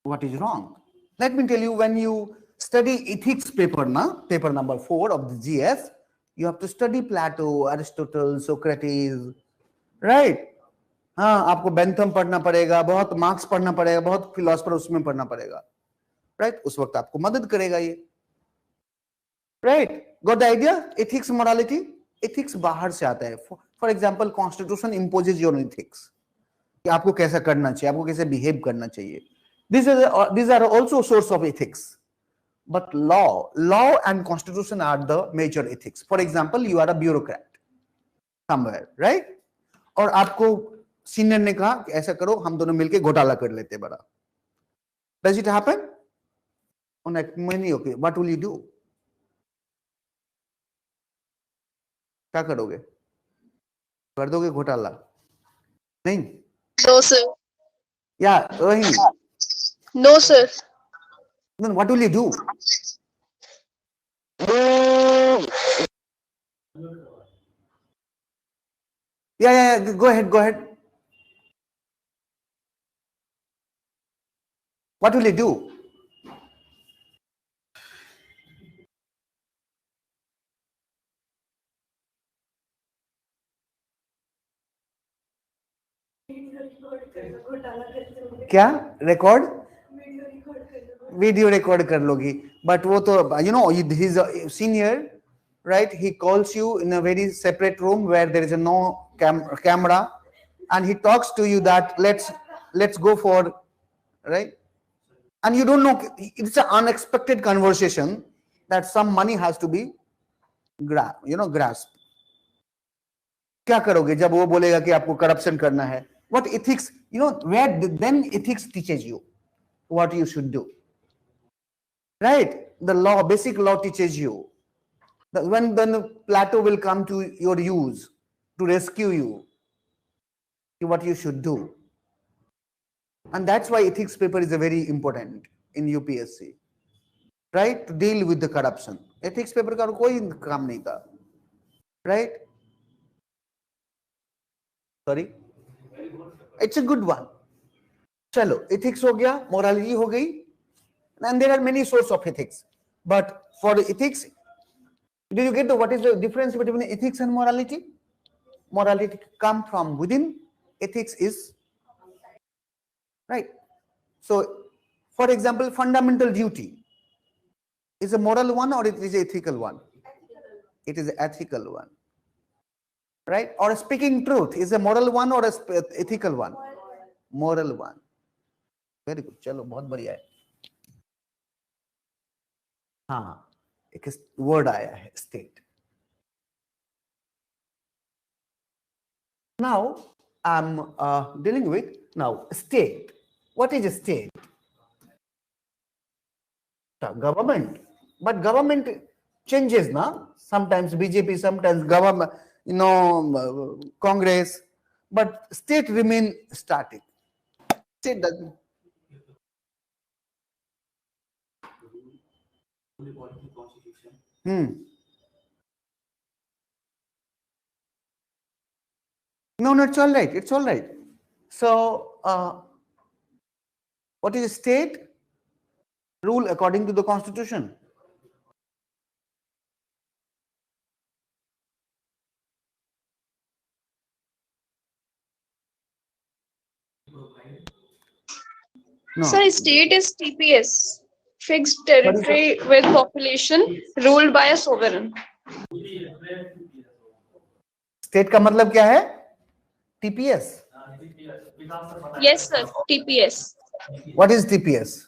What is wrong? Let me tell you, when you study ethics paper number 4 of the GS, you have to study Plato, Aristotle, Socrates, right? हाँ, आपको Bentham पढ़ना पड़ेगा, बहुत marks पढ़ना पड़ेगा, बहुत philosopher उसमें पढ़ना पड़ेगा, राइट? उस वक्त आपको मदद करेगा ये, right? Got the idea? Ethics, morality. Ethics बाहर से आता है. For example, constitution imposes your ethics, कि आपको कैसा करना चाहिए, आपको कैसे बिहेव करना चाहिए. These are also source of ethics. But law and constitution are the major ethics. For example, you are a bureaucrat somewhere, right? और आपको सीनियर ने कहा कि ऐसा करो, हम दोनों मिलके घोटाला कर लेते बड़ा. Does it happen? Okay, what will you do? क्या करोगे? कर दोगे घोटाला? नहीं? No, sir. Yeah, Rohini. No, sir. Then what will you do? Yeah. Go ahead. What will you do? क्या रिकॉर्ड? वीडियो रिकॉर्ड कर लोगी. बट वो तो he is a senior, right? He calls you in a very separate room where there is no camera, and he talks to you that let's go for, right? And you don't know, it's an unexpected conversation that some money has to be grasped. क्या करोगे जब वो बोलेगा कि आपको corruption करना है? What ethics, where then ethics teaches you what you should do, right? The law, basic law teaches you that when Plato will come to your use to rescue you, what you should do. And that's why ethics paper is a very important in UPSC, right? To deal with the corruption. Ethics paper का कोई काम नहीं था, right? Sorry, it's a good one. चलो, ethics हो गया, morality हो गई, and there are many sources of ethics. But for the ethics, did you get what is the difference between ethics and morality? Morality come from within. Ethics is right. So, for example, fundamental duty is a moral one or it is an ethical one? It is an ethical one. right? Or speaking truth is a moral one or a ethical one? Moral one. Very good. चलो बहुत बढ़िया है. हाँ, एक word आया है state. Now I'm dealing with now state. What is a state? Government. But government changes now. Sometimes BJP, sometimes government, Congress. But state remain static. State doesn't. No, it's all right. It's all right. So, what is state? Rule according to the constitution. No. Sir, state is TPS, fixed territory with population ruled by a sovereign. State का मतलब क्या है? TPS. Yes, sir, TPS. What is TPS?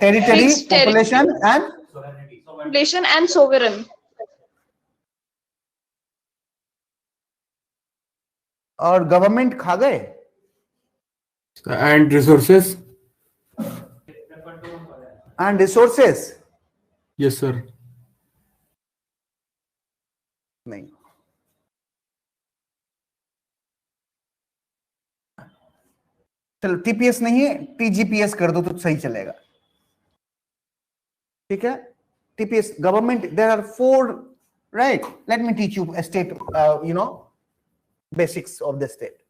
Territory, Fixed population, and Population and sovereign. और government खा गए. And resources. And resources. Yes, sir. नहीं. चलो TPS नहीं है, टीजीपीएस कर दो तो सही चलेगा. ठीक है? TPS government. There are 4, right? Let me teach you a state. Basics of the state.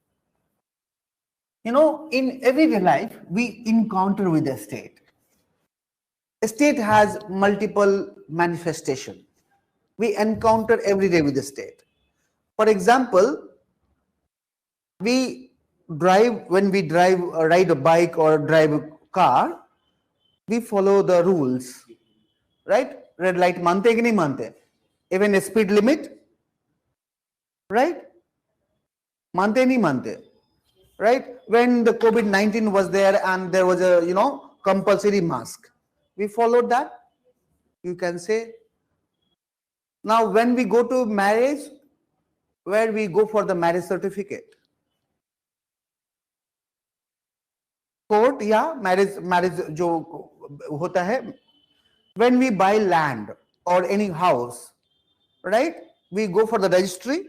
In everyday life, we encounter with the state. A state has multiple manifestation. We encounter every day with the state. For example, when we ride a bike or drive a car, we follow the rules, right? Red light mante ki nahi mante? Even a speed limit, right? Mante nahi mante, right? When the COVID-19 was there and there was a compulsory mask, we followed that. You can say. Now when we go to marriage, where we go for the marriage certificate? Court या marriage जो होता है. When we buy land or any house, right? We go for the registry.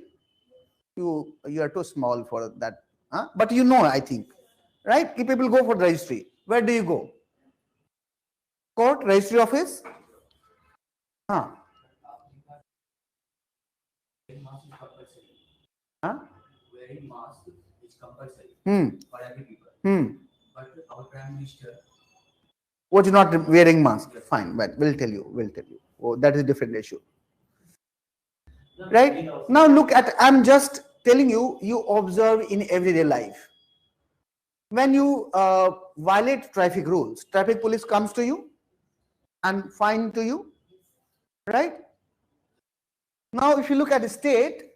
You are too small for that, but I think, right? People go for the registry. Where do you go? Court, registry office. Wearing mask is compulsory for every people. But our Prime Minister was not wearing mask. Fine, but we'll tell you. Oh, that is a different issue. Right? Now look at, I'm just telling you observe in everyday life. When you violate traffic rules, traffic police comes to you and fine to you, right? Now if you look at a state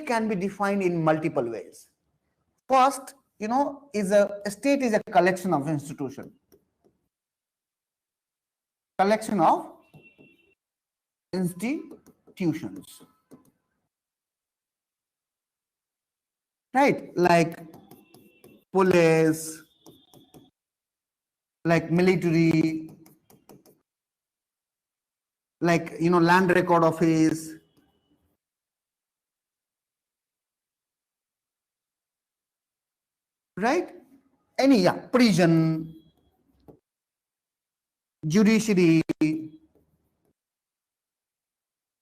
can be defined in multiple ways. First, a state is a collection of institutions. Collection of institutions. Right? Like police, like military, like land record office. Right? Prison, judiciary,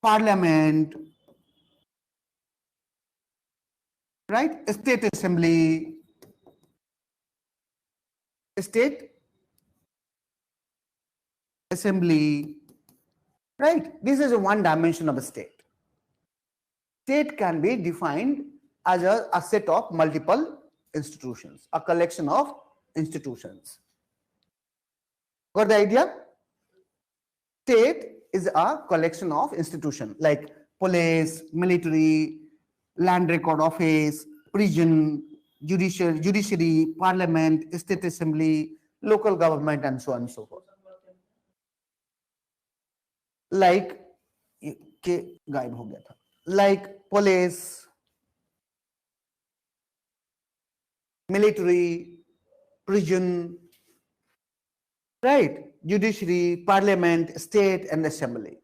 parliament, right? State assembly, right? This is one dimension of a state. State can be defined as a set of multiple institutions, a collection of institutions. Got the idea? State is a collection of institutions like police, military, land record office, prison, judiciary, parliament, state assembly, local government, and so on and so forth. Like के गायब हो गया था, like police, military, prison, right? Judiciary, parliament, state, and assembly.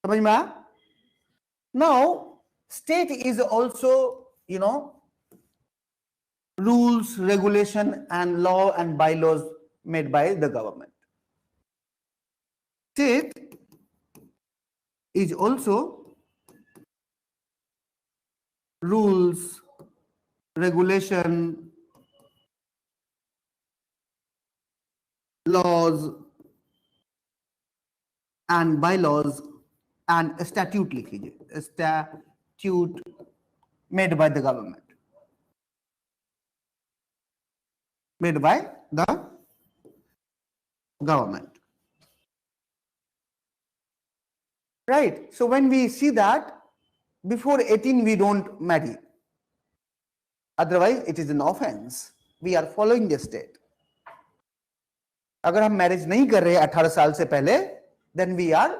समझ में आया? Now, state is also, rules, regulation, and law and bylaws made by the government. State is also rules, regulation, laws, and bylaws and statute लिख लीजिए, statute made by the government. Made by the government. Right. So when we see that before 18 we don't marry. Otherwise it is an offense. We are following the state. अगर हम marriage नहीं कर रहे 18 साल से पहले, then we are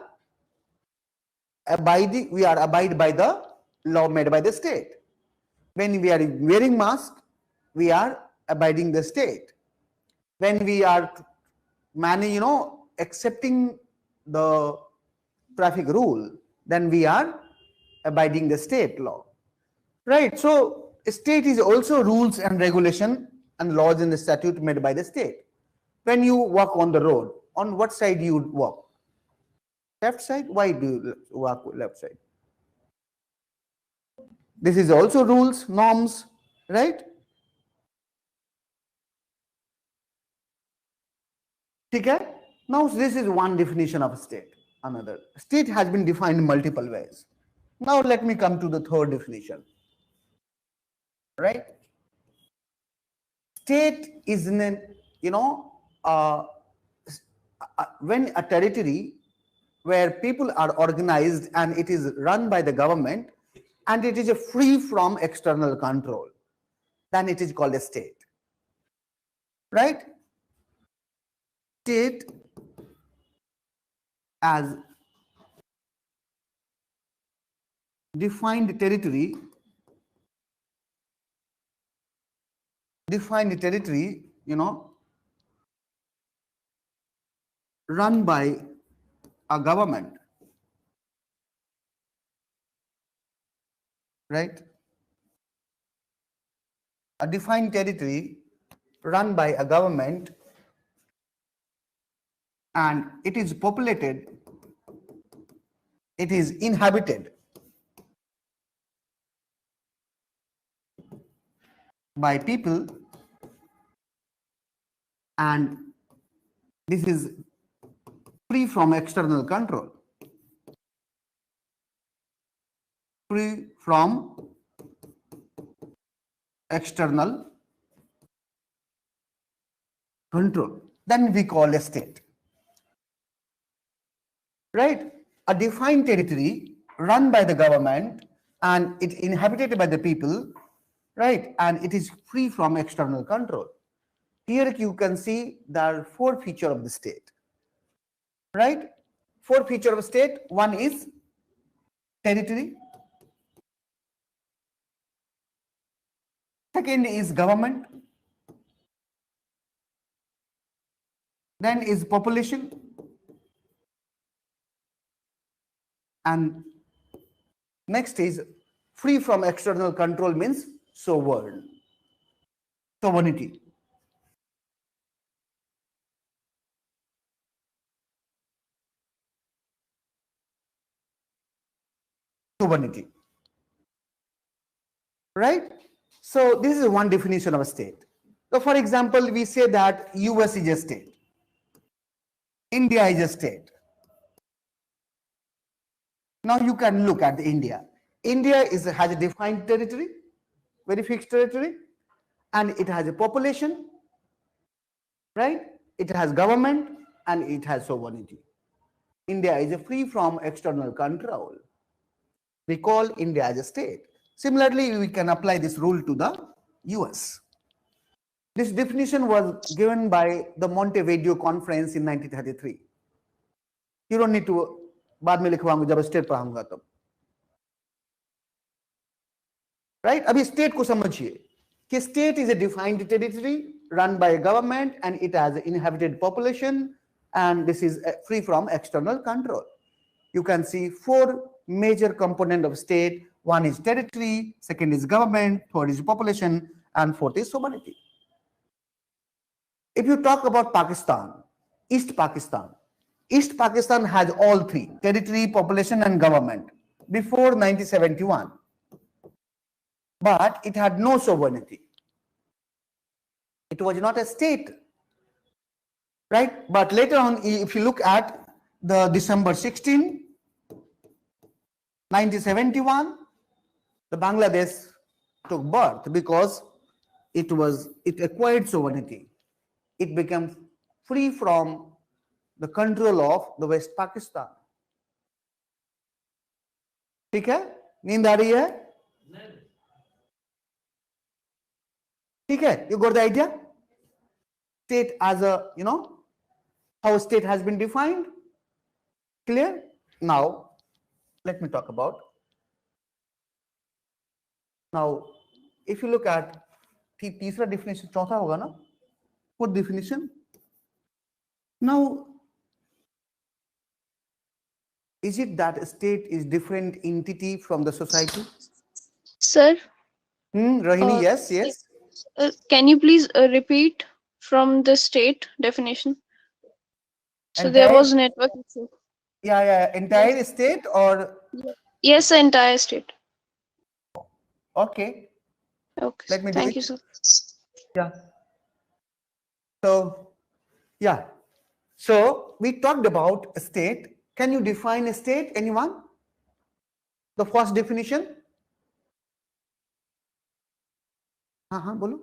abide by the law made by the state. When we are wearing mask, we are abiding the state. When we are accepting the traffic rule, then we are abiding the state law. Right. So state is also rules and regulation and laws in the statute made by the state. When you walk on the road, on what side you walk? Left side? Why do you walk left side? This is also rules, norms, right? Okay? Now this is one definition of state. Another. State has been defined in multiple ways. Now let me come to the third definition. Right? State is an, when a territory where people are organized and it is run by the government and it is free from external control, then it is called a state. Right? State as defined territory, run by a government, right? A defined territory run by a government, and it is populated, it is inhabited by people, and this is free from external control. Free from external control. Then we call a state. Right? A defined territory run by the government and it inhabited by the people, right? And it is free from external control. Here you can see there are 4 features of the state. Right? 4 features of state. One is territory. Second is government. Then is population. And next is free from external control, means sovereign. Sovereignty. Sovereignty. Right? So this is one definition of a state. So for example, we say that US is a state. India is a state. Now you can look at India. India has a defined territory, very fixed territory, and it has a population, right? It has government and it has sovereignty. India is free from external control. We call India as a state. Similarly, we can apply this rule to the US. This definition was given by the Montevideo Conference in 1933. You don't need to बाद में लिखवाऊंगा जब state पढ़ाऊंगा तब. Right? अभी state को समझिए कि state is a defined territory run by a government and it has an inhabited population and this is free from external control. You can see four major components of state. One is territory, second is government, third is population, and fourth is sovereignty. If you talk about Pakistan, East Pakistan has all three: territory, population, and government before 1971. But it had no sovereignty. It was not a state, right? But later on, if you look at the December 16, 1971, the Bangladesh took birth because it acquired sovereignty. It became free from the control of the West Pakistan. ठीक है? नींद आ रही है? ठीक है? You got the idea? State as a, how state has been defined? Clear? Now, let me talk about. Now, if you look at तीसरा definition, चौथा होगा ना? Fourth definition. Now, is it that a state is different entity from the society? Sir, Rohini, yes. can you please repeat from the state definition? So there was network issue. Yeah. Entire state or? Yes, the entire state. Okay. Okay. Let me do Thank it. you, sir. Yeah. So, yeah. So we talked about a state. Can you define a state? Anyone? The first definition? Bolo.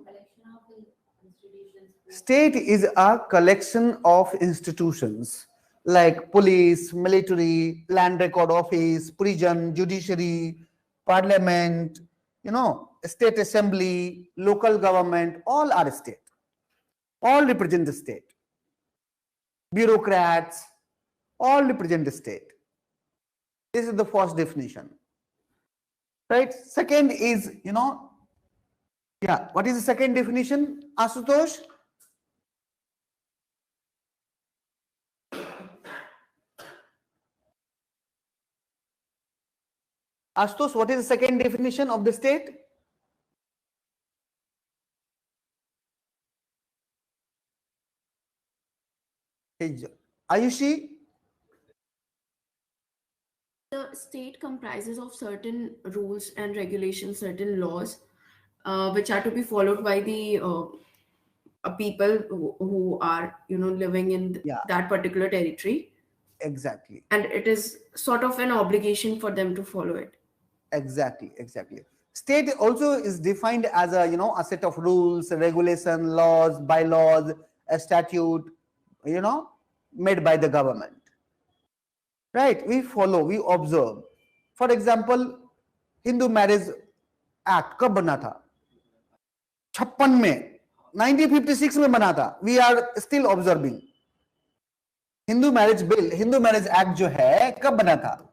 State is a collection of institutions like police, military, land record office, prison, judiciary, parliament, state assembly, local government, all are state. All represent the state. Bureaucrats, all represent the state. This is the first definition. Right? Second is, what is the second definition, Asutosh? Asutosh, what is the second definition of the state? Ayushi? The state comprises of certain rules and regulations, certain laws, which are to be followed by the people who are, living in that particular territory. Exactly. And it is sort of an obligation for them to follow it. Exactly. State also is defined as a set of rules, regulation, laws, bylaws, a statute, made by the government. Right? We follow, we observe. For example, Hindu Marriage Act कब बना था? 56 में, 1956 में बना था. We are still observing. Hindu Marriage Bill, Hindu Marriage Act जो है कब बना था?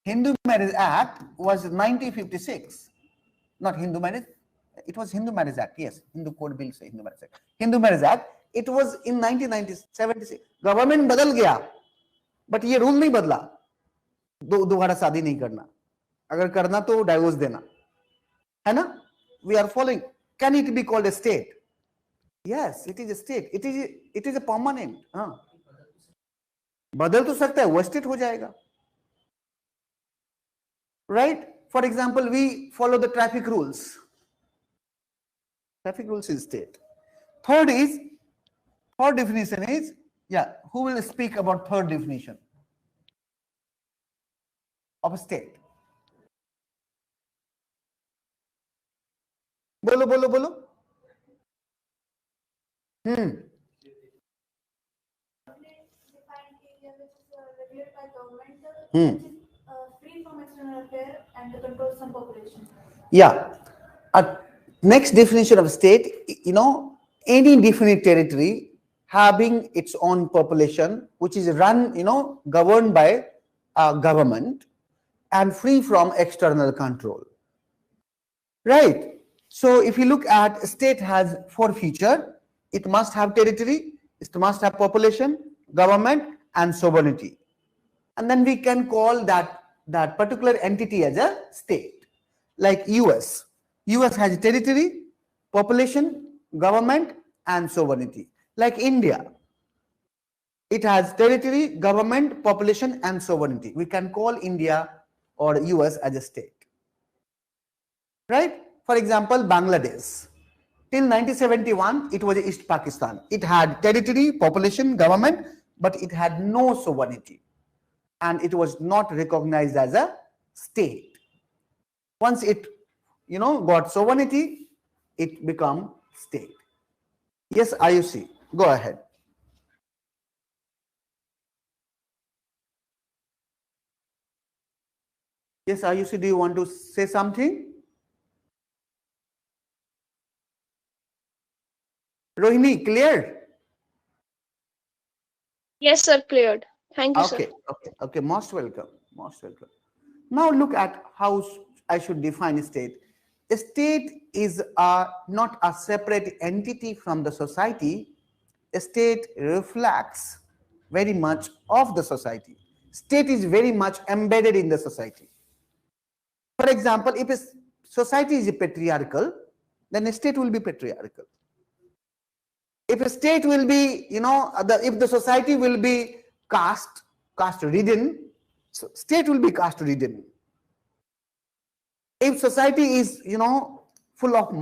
Hindu Marriage Act was 1956. Not Hindu Marriage. It was Hindu Marriage Act. Yes, Hindu Code Bill से Hindu Marriage Act. Hindu Marriage Act. It was in 1976. Government बदल गया, but ये rule नहीं बदला. दोबारा शादी नहीं करना. अगर करना तो divorce देना. है ना? We are following. Can it be called a state? Yes, it is a state. It is a permanent. हाँ. बदल तो सकता है, वो state हो जाएगा. Right? For example, we follow the traffic rules. Traffic rules is state. Third definition is, who will speak about third definition of a state? Bolo. Defined area which is which is free from external affair and controls some population. Yeah. Next definition of state, any definite territory having its own population, which is run, governed by a government and free from external control. Right. So if you look at state has 4 features, it must have territory, it must have population, government, and sovereignty. And then we can call that particular entity as a state. Like US. US has territory, population, government, and sovereignty. Like India, it has territory, government, population, and sovereignty. We can call India or US as a state. Right? For example, Bangladesh. Till 1971, it was East Pakistan. It had territory, population, government, but it had no sovereignty. And it was not recognized as a state. Once it, got sovereignty, it become state. Yes, IUC, go ahead. Yes, IUC, do you want to say something? Rohini, clear? Yes, sir, cleared. Thank you, sir. Okay. Most welcome. Now look at how I should define a state. A state is not a separate entity from the society. A state reflects very much of the society. State is very much embedded in the society. For example, if a society is patriarchal, then a state will be patriarchal. If a state will be, if the society will be caste ridden, so state will be caste ridden. If society is, full of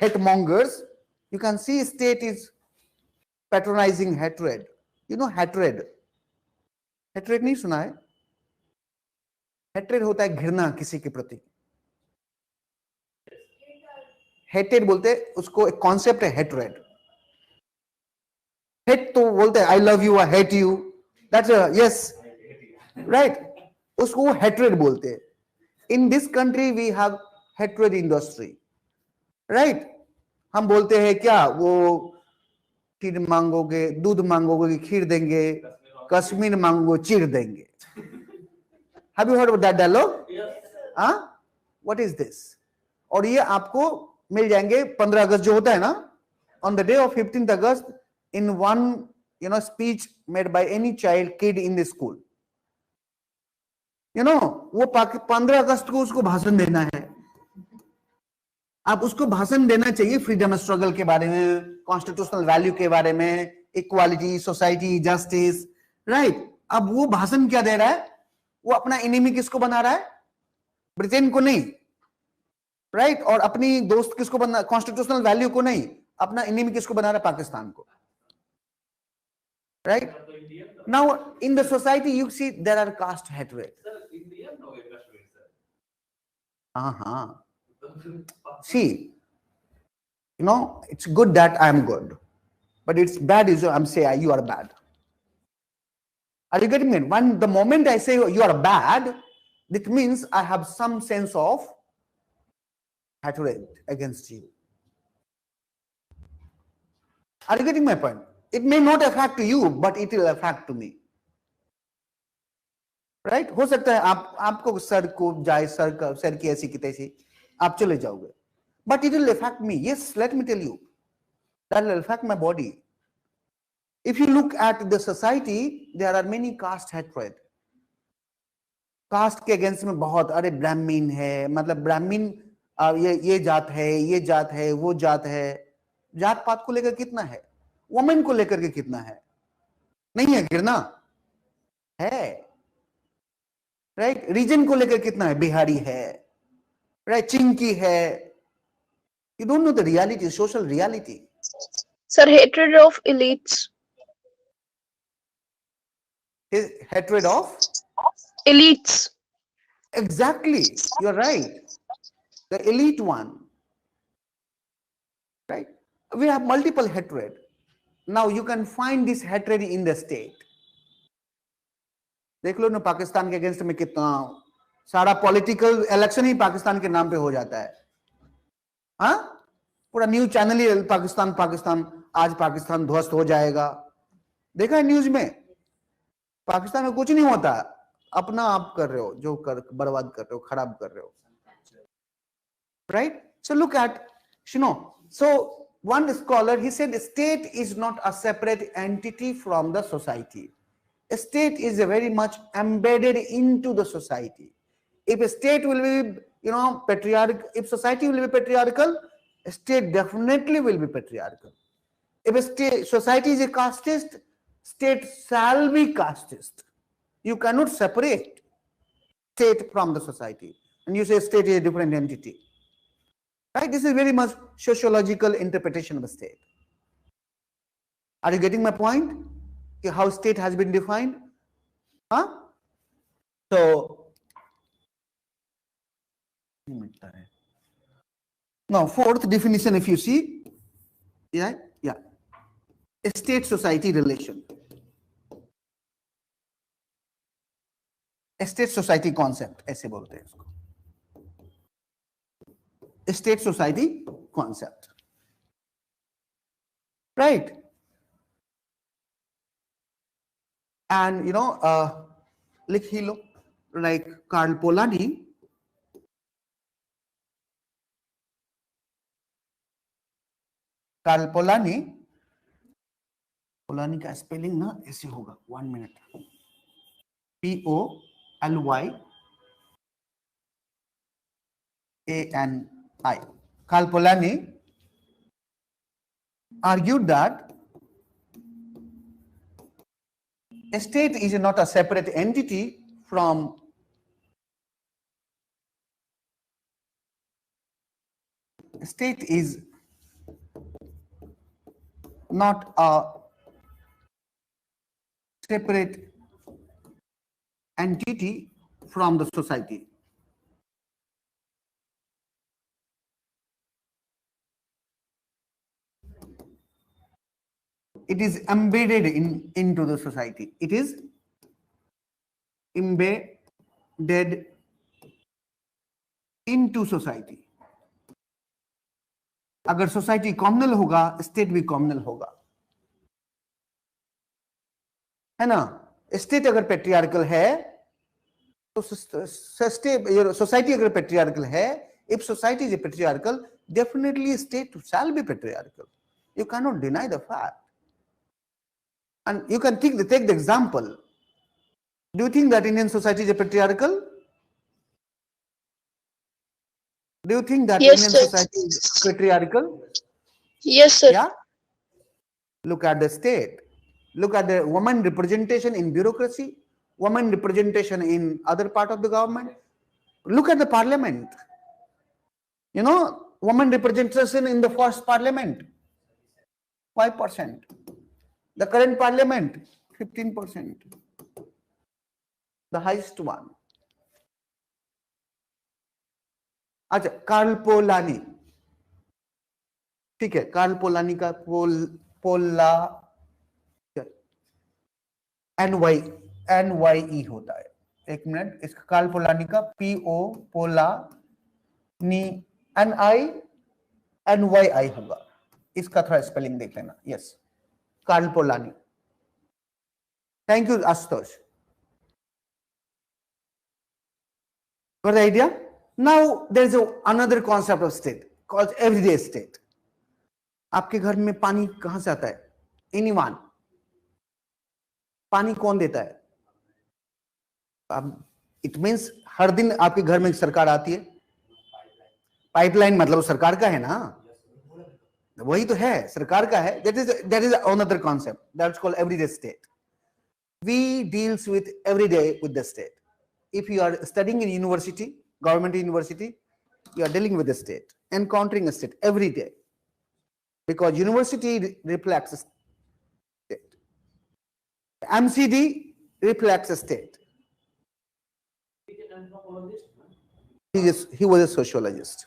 hate mongers, you can see state is patronizing hatred. Hatred. Hatred नहीं सुना है? Hatred होता है घृणा किसी के प्रति. Hated बोलते हैं, उसको एक कॉन्सेप्ट है hatred. Hate तो बोलते हैं I love you, I hate you. That's a yes, right? उसको hatred बोलते हैं. In this country we have hatred industry, right? हम बोलते हैं क्या वो खीर मांगोगे दूध मांगोगे खीर देंगे कश्मीर मांगो चीर देंगे. Have you heard of that dialogue? Yes. What is this? और ये आपको मिल जाएंगे 15 अगस्त जो होता है ना, on the day of 15th August in one speech made by any kid in the school. वो 15 अगस्त को उसको भाषण देना है. आप उसको भाषण देना चाहिए फ्रीडम स्ट्रगल के बारे में, कॉन्स्टिट्यूशनल वैल्यू के बारे में, इक्वालिटी, सोसाइटी, जस्टिस, राइट? अब वो भाषण क्या दे रहा है? वो अपना एनिमी किसको बना रहा है? ब्रिटेन को नहीं, राइट? और अपनी दोस्त किसको बना, कॉन्स्टिट्यूशनल वैल्यू को नहीं, अपना एनिमी किसको बना रहा है? पाकिस्तान को, right? Now in the society you see there are caste hatred. हाँ. See, it's good that I am good, but it's bad is I'm saying you are bad. Are you getting me? The moment I say you are bad, it means I have some sense of hatred against you. Are you getting my point? It may not affect you, but it will affect to me. Right? हो सकता है आपको sir को जाए, sir की ऐसी की तैसी आप चले जाओगे, but it will affect me. Yes, let me tell you, that will affect my body. If you look at the society, there are many caste hatred. Caste के अगेंस्ट में बहुत, अरे ब्राह्मीण है, मतलब ब्राह्मीण ये जात है, ये जात है, वो जात है. जात पात को लेकर कितना है? वुमेन को लेकर के कितना है? नहीं है गिरना है, राइट? रीजन को लेकर कितना है? बिहारी है, राइट? चिंकी है. You don't know the reality, social reality. Sir, hatred of elites. Hatred of Elites. Exactly, you're right. The elite one, right? We have multiple hatred. Now you can find this hatred in the state. देख लो ना पाकिस्तान के against में कितना सारा political election ही पाकिस्तान के नाम पे हो जाता है। हाँ, पूरा न्यूज चैनल ही पाकिस्तान पाकिस्तान, आज पाकिस्तान ध्वस्त हो जाएगा। देखा है न्यूज में? पाकिस्तान में कुछ नहीं होता, अपना आप कर रहे हो, जो कर बर्बाद कर रहे हो, खराब कर रहे हो, right? So look at, you know, so one scholar, he said state is not a separate entity from the society. A state is very much embedded into the society. If a state will be, you know, patriarchal, if society will be patriarchal, a state definitely will be patriarchal. If a state, society is a casteist, state shall be casteist. You cannot separate state from the society, and you say state is a different entity, right? This is very much sociological interpretation of the state. Are you getting my point? How state has been defined? Huh? So now fourth definition, if you see, yeah, a state society relation, a state society concept, ऐसे बोलते हैं इसको, state society concept, right? And you know, like he look like Karol Polanyi, पोलानी का spelling ना ऐसे होगा, 1 minute, POLYANI, Karol Polanyi argued that a state is not a separate entity from state is not a separate entity from the society. It is embedded into the society. It is embedded into society. अगर society communal होगा, state भी communal होगा, है ना? State अगर patriarchal है तो society अगर पेट्रियार्कल है, if society is patriarchal, definitely state shall be patriarchal. You cannot deny the fact. And you can take the example. Do you think that Indian society is patriarchal? Do you think that Yes, Indian sir. society is patriarchal? Yes, sir. Yeah. Look at the state. Look at the woman representation in bureaucracy, woman representation in other part of the government. Look at the parliament. You know, woman representation in the first parliament, 5%. The current parliament, 15%. The highest one. अच्छा, Karl पोलानी, ठीक है, Karl पोलानी का पोला NYE होता है। एक minute, इसका Karl पोलानी का PO पोलानी NYI होगा, इसका थोड़ा स्पेलिंग देख लेना। Yes, Karl Polanyi. Thank you Ashutosh. Got the idea? Now there is another concept of state called everyday state. आपके घर में पानी कहां से आता है? Anyone? पानी कौन देता है? अब इट मीन्स हर दिन आपके घर में सरकार आती है। पाइपलाइन मतलब सरकार का है ना, वही तो है, सरकार का है। that is another concept that's called everyday state. We deals with every day with the state. If you are studying in university, government university, you are dealing with the state, encountering a state every day, because university reflects a state, MCD reflects a state. He was a sociologist.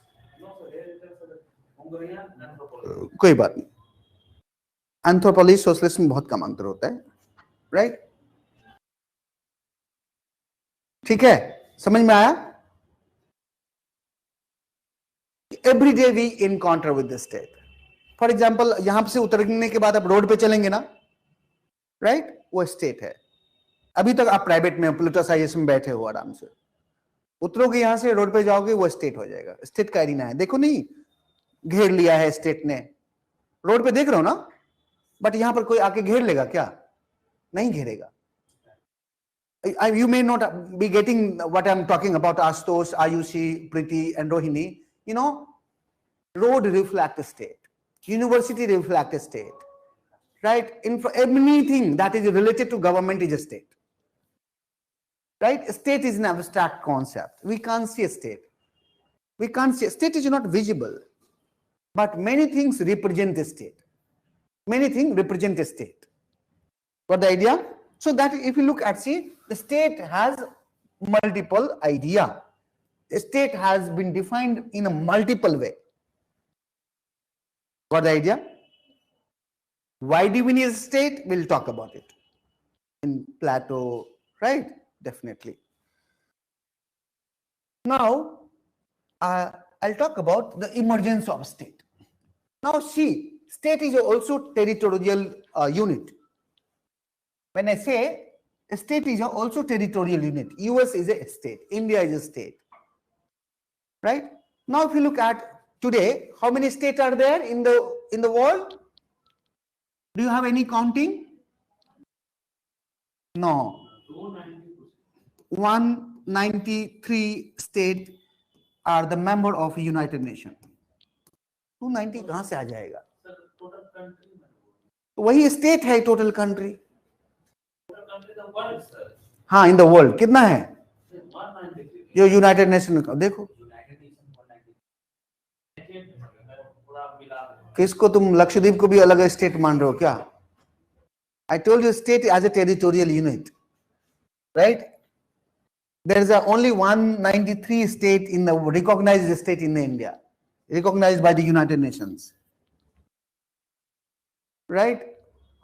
कोई बात नहीं, anthropology socialist में बहुत कम अंतर होता है, right? ठीक है, समझ में आया? Every day we encounter with the state. For example, यहां से उतरने के बाद आप रोड पे चलेंगे ना, राइट, वो स्टेट है. अभी तक आप प्राइवेट में प्लूटस आईएएस में बैठे हो आराम से, उतरोगे यहां से रोड पे जाओगे वो स्टेट हो जाएगा. स्टेट का एरिना है, देखो नहीं घेर लिया है स्टेट ने. रोड पे देख रहे हो ना, बट यहां पर कोई आके घेर लेगा क्या? नहीं घेरेगा. You may not be getting what I'm talking about. Astos, Ayushi, Priti and Rohini, you know, road reflect state, university reflect state, right? Anything that is related to government is a state, right? State is an abstract concept. We can't see a state. We can't see. State is not visible, but many things represent a state. Many things represent a state. Got the idea? So that if you look at, see, the state has multiple idea. The state has been defined in a multiple way. Got the idea? Why do we need a state? We'll talk about it in Plato, right? Definitely. Now, I'll talk about the emergence of state. Now, see, state is also territorial unit. When I say a state is also territorial unit, US is a state, India is a state, right? Now, if you look at today, how many states are there in the world? Do you have any counting? No. 193 states are the member of United Nations. 290 कहाँ से आ जाएगा? वही state है total country. हाँ, in the world कितना है जो United nation का? देखो किसको तुम लक्षद्वीप को भी अलग स्टेट मान रहे हो क्या? I told you state as a territorial unit, right? There is only 193 state in the recognized state in India, recognized by the United Nations, right?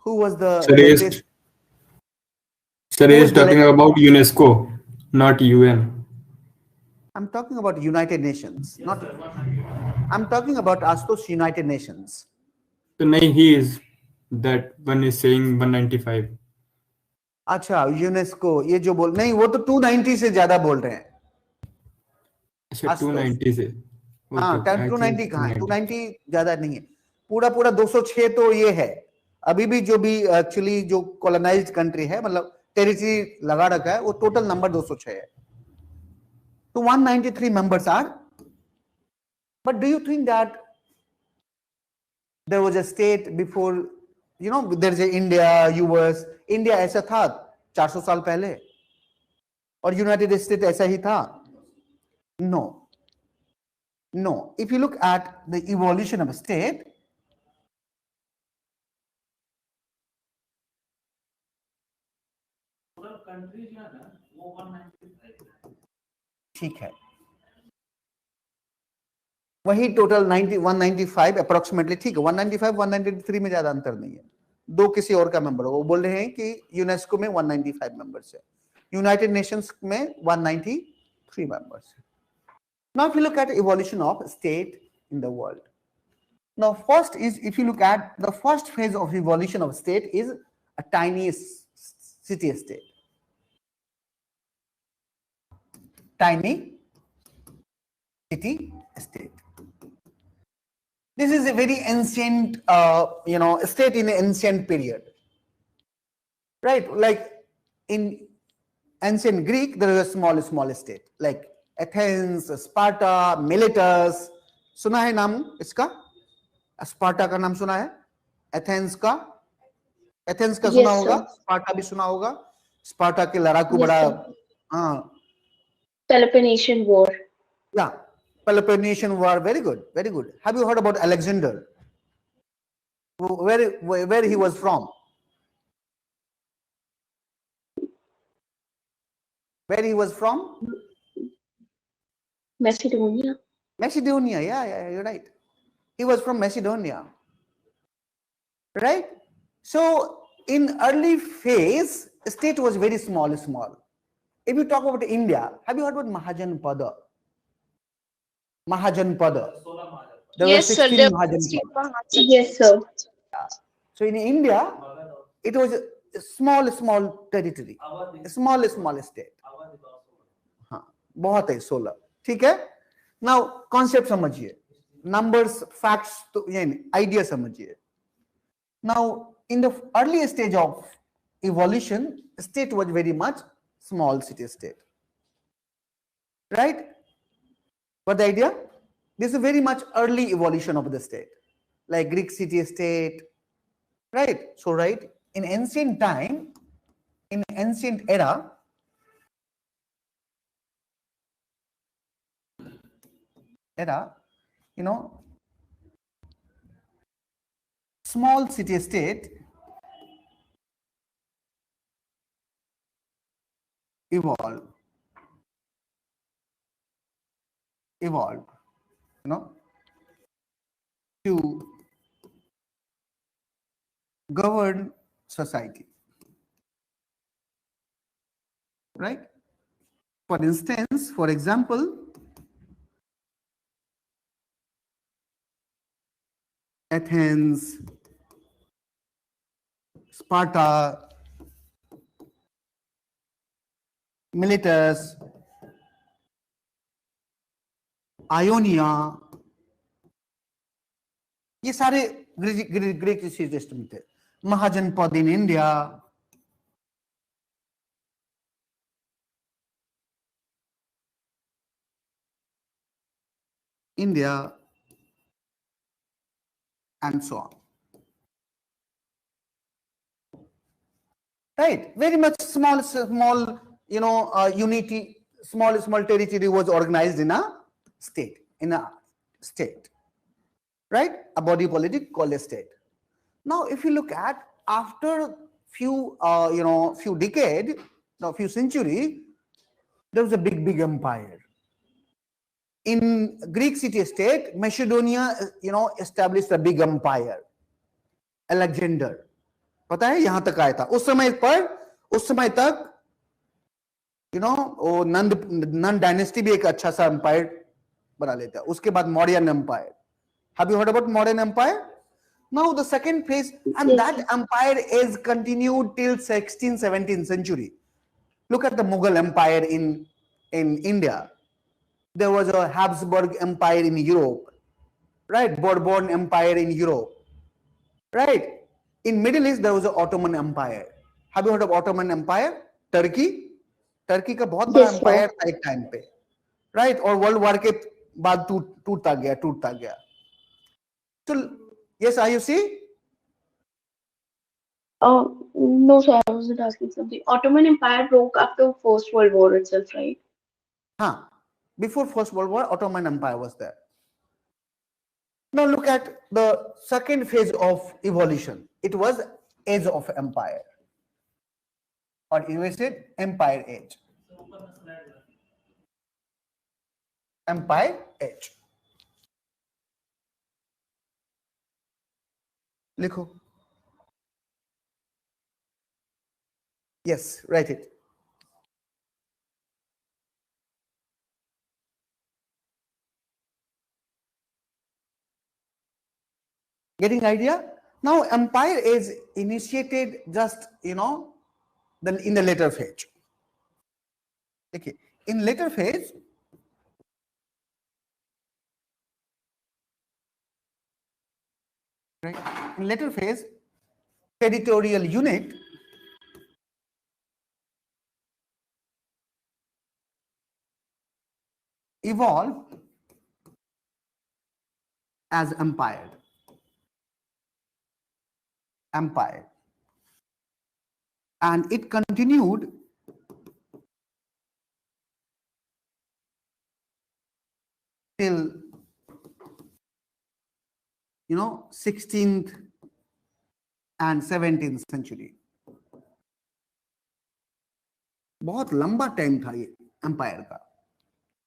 Who was the latest? Sir is talking about UNESCO, not UN. I'm talking about United Nations, not. I'm talking about Astos United Nations. So nahi, he is that one is saying 195. अच्छा, UNESCO ये जो बोल नहीं, वो तो 290 से ज्यादा बोल रहे हैं. अच्छा, 290 से. हाँ, 290 कहाँ है? 290 ज्यादा नहीं है. पूरा 206 तो ये है. अभी भी जो भी एक्चुअली जो कॉलोनाइज्ड कंट्री है, मतलब टेरिटरी लगा रखा है, वो टोटल नंबर 206 है. तो 193 members are. But do you think that there was a state before, you know, there is India, US. India ऐसा था 400 साल पहले और यूनाइटेड स्टेट ऐसा ही था? No, if you look at the evolution of a state, ठीक है, वही टोटल 195 अप्रोक्सीमेटली. ठीक है, 195 193 में ज्यादा अंतर नहीं है. दो किसी और का मेंबर वो बोल रहे हैं कि यूनेस्को में 195 मेंबर्स है, यूनाइटेड नेशंस में 193 मेंबर्स है. Now, if you look at evolution of state in the world, now first is, if you look at the first phase of evolution of state is a tiny city state. Tiny city state. This is a very ancient, state in an ancient period, right? Like in ancient Greek, there was a small state like Athens, Sparta, Miletus. सुना है नाम इसका? Sparta का नाम सुना है? Athens का सुना होगा, स्पार्टा भी सुना होगा. स्पार्टा के लड़ाकू बड़ा. हाँ, Peloponnesian War. Yeah, Peloponnesian War. Very good, very good. Have you heard about Alexander? Where he was from? Where he was from? Macedonia. Macedonia, yeah, you're right. He was from Macedonia, right? So in early phase, state was very small. If you talk about India, have you heard about Mahajanpada? Mahajanpada. There were Yes, sir. 16 There were Mahajanpada. 16 Mahajans. Yes, sir. So in India, it was a small territory, a small state. हाँ, बहुत है 16. ठीक है? Now concept समझिए, numbers, facts तो यानी idea समझिए. Now in the early stage of evolution, state was very much small city state. Right? What the idea? This is very much early evolution of the state, like Greek city state. Right? So right, in ancient time, in ancient era, you know, small city state evolved, you know, to govern society. Right? For instance, for example, Athens, Sparta, Miletus, Ionia, ये सारे Greek system थे. महाजनपद in India, and so on. Right? Very much small, unity, small territory was organized in a state, right? A body politic called a state. Now, if you look at after few decades, few centuries, there was a big empire. In Greek city-state, Macedonia, established a big empire. Alexander, पता है यहाँ तक आया था. उस समय तक, वो नंद डायनेस्टी भी एक अच्छा सा empire बना लेता है. उसके बाद Mauryan empire. Have you heard about Mauryan empire? Now the second phase, and Yes, that sir. empire is continued till 16th, 17th century. Look at the Mughal empire in India. There was a Habsburg empire in Europe, right? Bourbon empire in Europe, right? In Middle East, there was an Ottoman empire. Have you heard of Ottoman empire? Turkey का बहुत बड़ा Yes, sir. empire था एक time पे, right? और World War के बाद टूटता गया. So yes, are you see? No, sir, I wasn't asking something. Ottoman Empire broke after First World War itself, right? Huh. Before First World War, Ottoman Empire was there. Now look at the second phase of evolution. It was age of empire, or you said empire age. Empire age. लिखो. Yes, write it. Getting idea? Now empire is initiated just, in the later phase. Okay. In later phase, right? In later phase, territorial unit evolved as empire. And it continued till 16th and 17th century. बहुत लंबा time था ये empire का.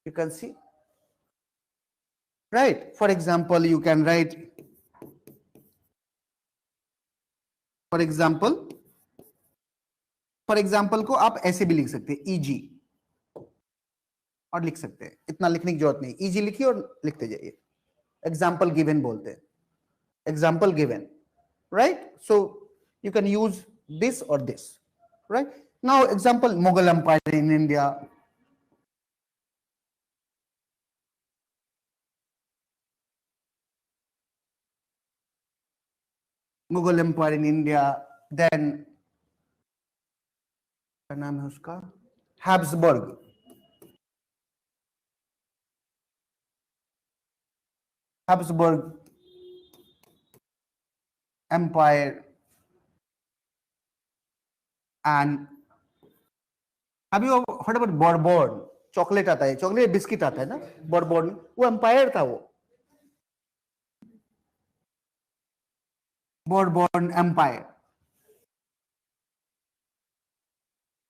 You can see, right? For example, you can write, for example को आप ऐसे भी लिख सकते हैं, EG, और लिख सकते हैं, इतना लिखने की जरूरत नहीं, इजी लिखिए और लिखते जाइए. एग्जाम्पल गिवन बोलते हैं, example given, right? So you can use this or this, right? Now example, Mughal Empire in India. Mughal Empire in India, then क्या नाम है उसका, Habsburg. Habsburg Empire, and have you heard about Bourbon? Chocolate आता है, chocolate biscuit आता है ना, Bourbon, वो एम्पायर था वो, Bourbon empire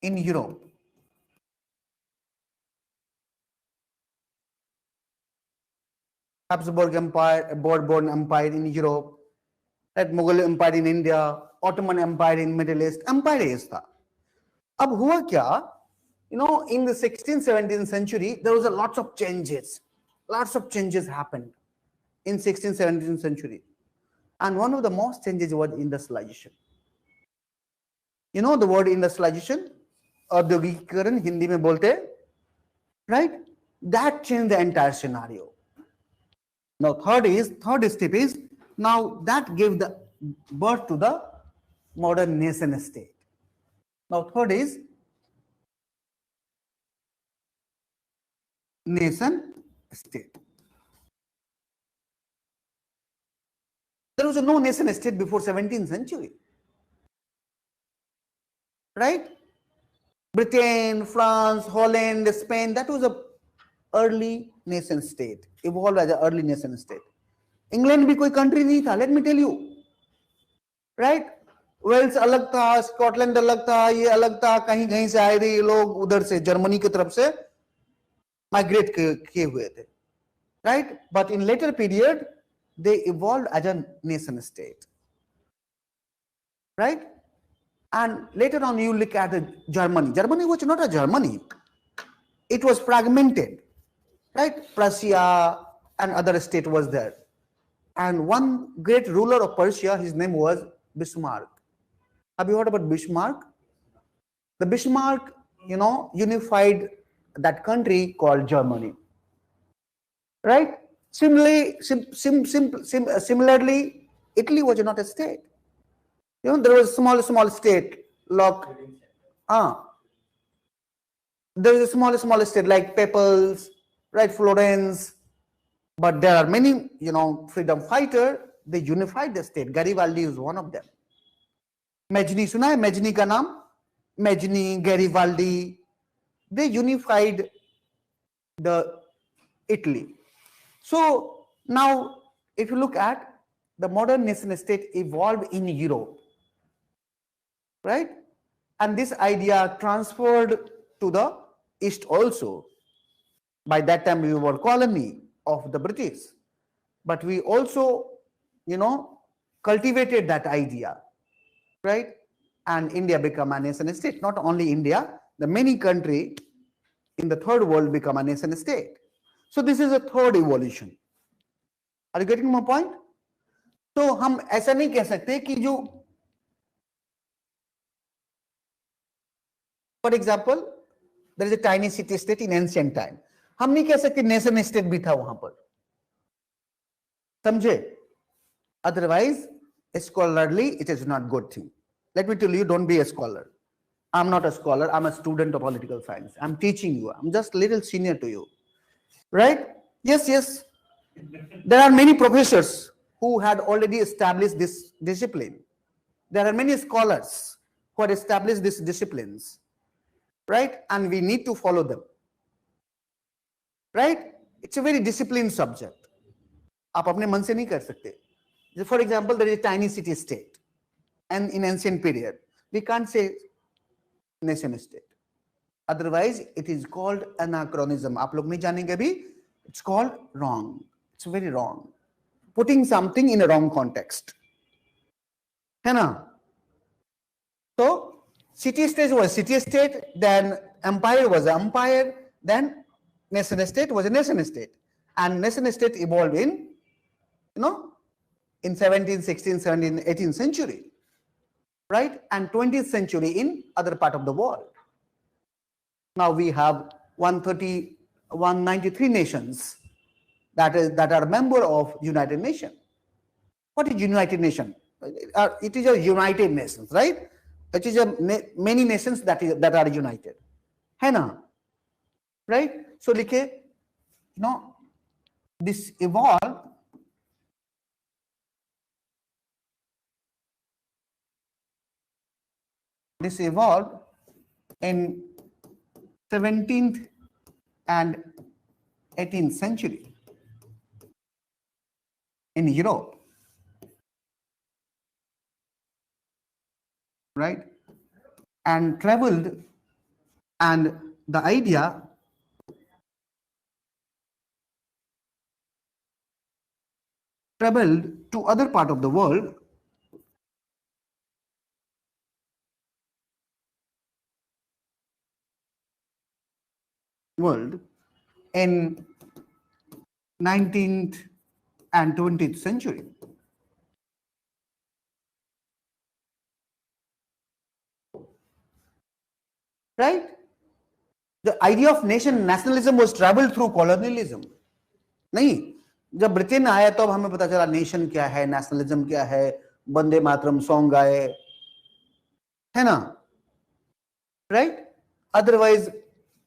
in Europe. Habsburg Empire, Bourbon Empire in Europe, that Mughal Empire in India, Ottoman Empire in Middle East, empires था. अब हुआ क्या, you know, in the 16th, 17th century, there was a lots of changes happened in 16th, 17th century. And one of the most changes was industrialization. You know the word industrialization, औद्योगिकीकरण हिंदी में बोलते हैं, right? That changed the entire scenario. Now third step is, now that gave the birth to the modern nation state. Now third is nation state. There was no nation state before 17th century, right? Britain, France, Holland, Spain, that was a early nation state, evolved as an early nation state. England भी कोई country नहीं था, let me tell you, right? Wales अलग था, Scotland अलग था, ये अलग था, कहीं कहीं से आए थे ये लोग, उधर से जर्मनी की तरफ से माइग्रेट किए हुए थे, right? But in later period they evolved as a nation state, right? And later on you look at Germany was not a Germany, it was fragmented, right? Prussia and other state was there, and one great ruler of Persia, his name was Bismarck. Have you heard about Bismarck? The Bismarck, you know, unified that country called Germany, right? Similarly, Italy was not a state. You know, there was a small state, like, there is a small state like Naples, right? Florence, but there are many, you know, freedom fighter. They unified the state. Garibaldi is one of them. Mazzini, सुना है Mazzini का नाम? Mazzini, Garibaldi, they unified the Italy. So now, if you look at the modern nation state evolved in Europe, right? And this idea transferred to the East also. By that time, we were colony of the British, but we also, you know, cultivated that idea, right? And India became a nation state. Not only India, the many countries in the third world become a nation state. So this is a third evolution. Are you getting my point? So हम ऐसा नहीं कह सकते कि जो, for example, there is a tiny city state in ancient time. हम नहीं कह सकते nation state भी था वहां पर, समझे? Otherwise, scholarly, it is not good thing. Let me tell you, don't be a scholar. I'm not a scholar. I'm a student of political science. I'm teaching you. I'm just a little senior to you, right? Yes. There are many professors who had already established this discipline. There are many scholars who had established these disciplines, right? And we need to follow them, right? It's a very disciplined subject. आप अपने मन से नहीं कर सकते. For example, there is a tiny city state, and in ancient period, we can't say nation state. Otherwise, it is called anachronism. आप लोग नहीं जानेंगे अभी. It's called wrong. It's very wrong. Putting something in a wrong context. है ना? So, city state was city state, then empire was empire, then nation state was a nation state, and nation state evolved in, in 17th, 16th, 17th, 18th century, right? And 20th century in other part of the world. Now we have 193 nations that are member of United Nations. What is United Nations? It is a United Nations, right? It is many nations that are united. है ना? Right? So लिखे, this evolved in 17th and 18th century in Europe, right? And traveled, and the idea traveled to other part of the world in 19th and 20th century. Right? The idea of nationalism was traveled through colonialism. नहीं, जब Britain आया तो अब हमें पता चला nation क्या है, नेशनलिज्म क्या है, वंदे मातरम सॉन्ग आए, है ना? राइट? अदरवाइज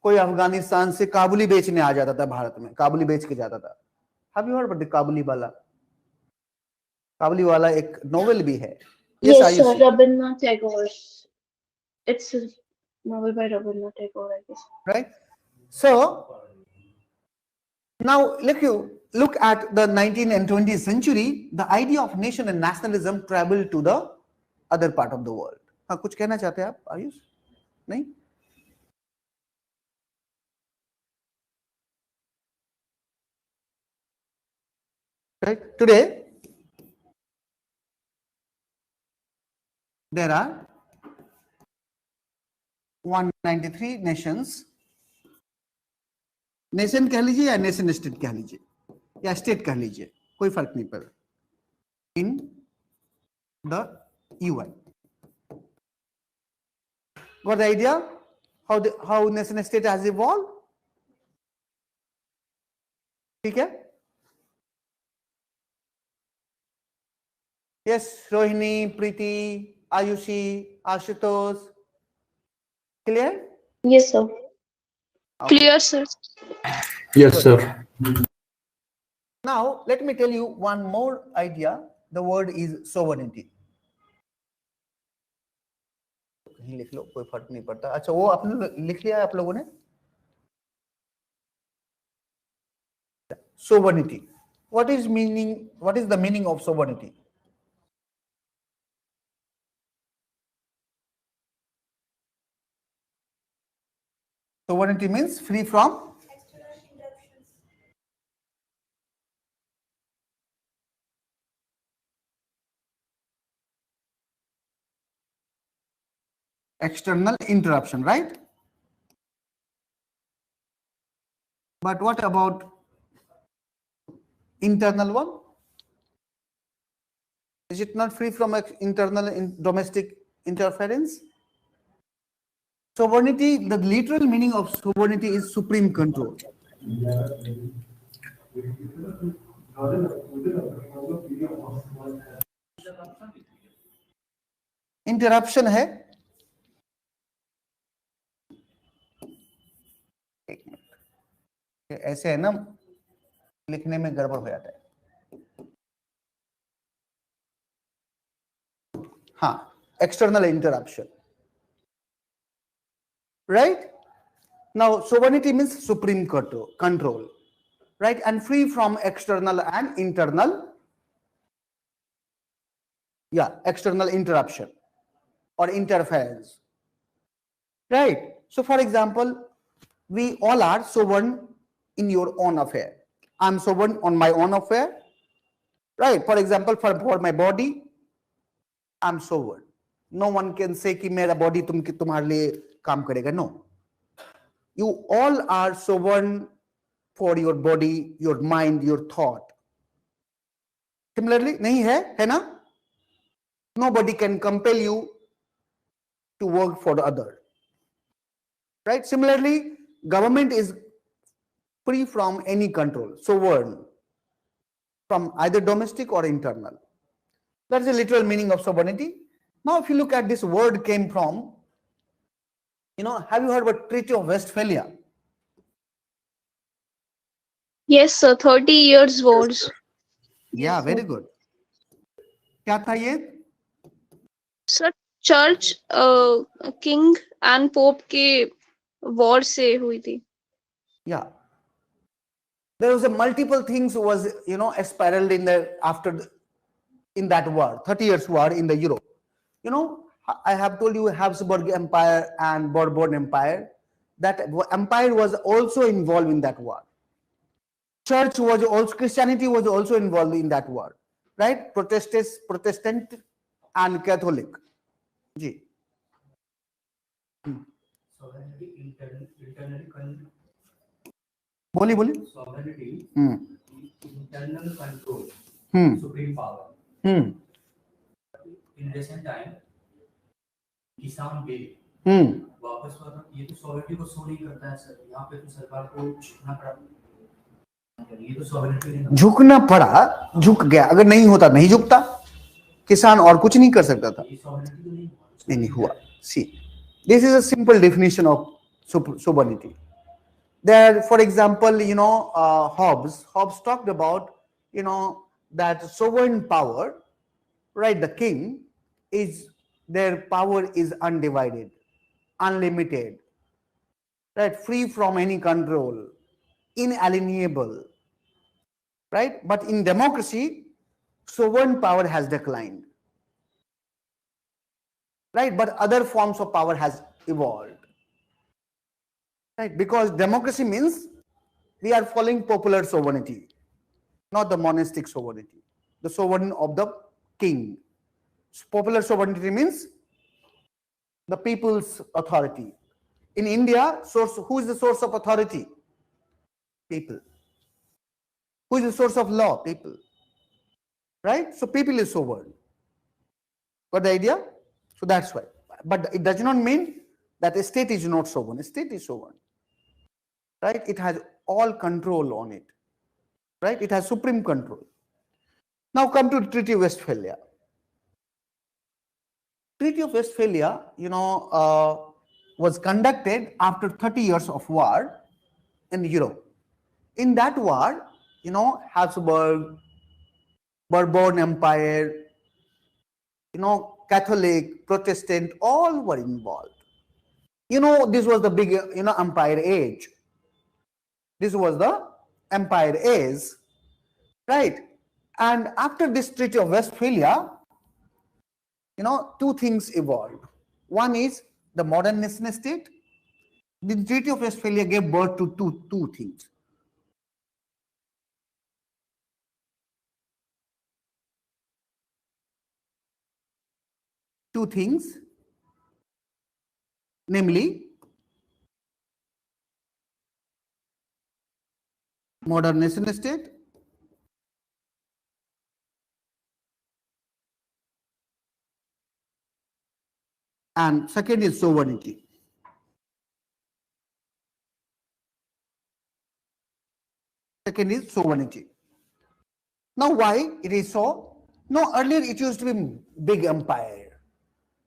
कोई अफगानिस्तान से काबुली बेचने आ जाता था भारत में, काबुली बेच के जाता था. Have you heard about the काबुली वाला? काबुली वाला एक नोवेल भी है. Yes, sir, Rabindranath Tagore. It's a novel by Rabindranath Tagore, I guess. Right? So now look at the 19th and 20th century. The idea of nation and nationalism traveled to the other part of the world. हाँ, कुछ कहना चाहते हैं आप आयुष? नहीं? Right? Today there are 193 nations. Nation कह लीजिए या नेशन स्टेट कह लीजिए या स्टेट कह लीजिए, कोई फर्क नहीं पड़ता. In the UN. Got the idea how nation state has evolved? ठीक है? Yes, Rohini, Preeti, Ayushi, Ashutosh. Clear? Yes, sir. Clear, sir. Yes, sir. Now, let me tell you one more idea. The word is sovereignty. कहीं लिख लो, कोई फर्क नहीं पड़ता. अच्छा, वो आपने लिख लिया है आप लोगों ने? Sovereignty. What is the meaning of sovereignty? Sovereignty means free from External interruptions. external interruption, right? But what about internal one? Is it not free from internal domestic interference? Sovereignty, the literal meaning of sovereignty is supreme control. Interruption है. एक minute, ऐसे है ना, लिखने में गड़बड़ हो जाता है. हाँ, external interruption. Right? Now, sovereignty means supreme control, right? And free from external and internal, external interruption or interference, right? So, for example, we all are sovereign in your own affair. I'm sovereign on my own affair, right? For example, for my body, I'm sovereign. No one can say कि मेरा body तुम्हारे लिए काम करेगा. No. You all are sovereign for your body, your mind, your thought. Similarly, nahi hai na? Nobody can compel you to work for the other. Right? Similarly, government is free from any control, sovereign, from either domestic or internal. That's the literal meaning of sovereignty. Now, if you look at this word came from, have you heard about Treaty of Westphalia? Yes, sir. 30 years wars. Yeah, Yes, very sir. good. क्या था ये? Sir, church, king and pope के war से हुई थी. Yeah. There was a multiple things was, spiraled in in that war, 30 years war in the Europe. I have told you Habsburg Empire and Bourbon Empire. That empire was also involved in that war. Church was also, Christianity was also involved in that war, right? Protestant and Catholic. Ji. Sovereignty, internal बोली. sovereignty, internal control, supreme power. In recent time, किसान bill वापस वाला ये तो sovereignty को show नहीं करता है सर. यहाँ पे तो सरकार को झुकना पड़ा. ये तो सॉवरेनिटी नहीं. झुकना पड़ा, झुक गया. अगर नहीं होता नहीं झुकता, किसान और कुछ नहीं कर सकता था. ये सॉवरेनिटी तो नहीं हुआ. See, this is a simple definition of sovereignty. There, for example, Hobbes talked about, that sovereign power, right? The king their power is undivided, unlimited, right? Free from any control, inalienable, right? But in democracy, sovereign power has declined, right? But other forms of power has evolved, right? Because democracy means we are following popular sovereignty, not the monastic sovereignty, the sovereignty of the king. Popular sovereignty means the people's authority. In India, who is the source of authority? People. Who is the source of law? People. Right? So people is sovereign. Got the idea? So that's why. But it does not mean that a state is not sovereign. A state is sovereign. Right? It has all control on it. Right? It has supreme control. Now come to the Treaty of Westphalia. Treaty of Westphalia, was conducted after 30 years of war in Europe. In that war, Habsburg, Bourbon Empire, Catholic, Protestant, all were involved. This was the big, empire age. This was the empire age, right? And after this Treaty of Westphalia, two things evolved. One is the modern nation state. The Treaty of Westphalia gave birth to two things. Two things, namely modern nation state and second is sovereignty. Second is sovereignty. Now why it is so? No, earlier it used to be big empire.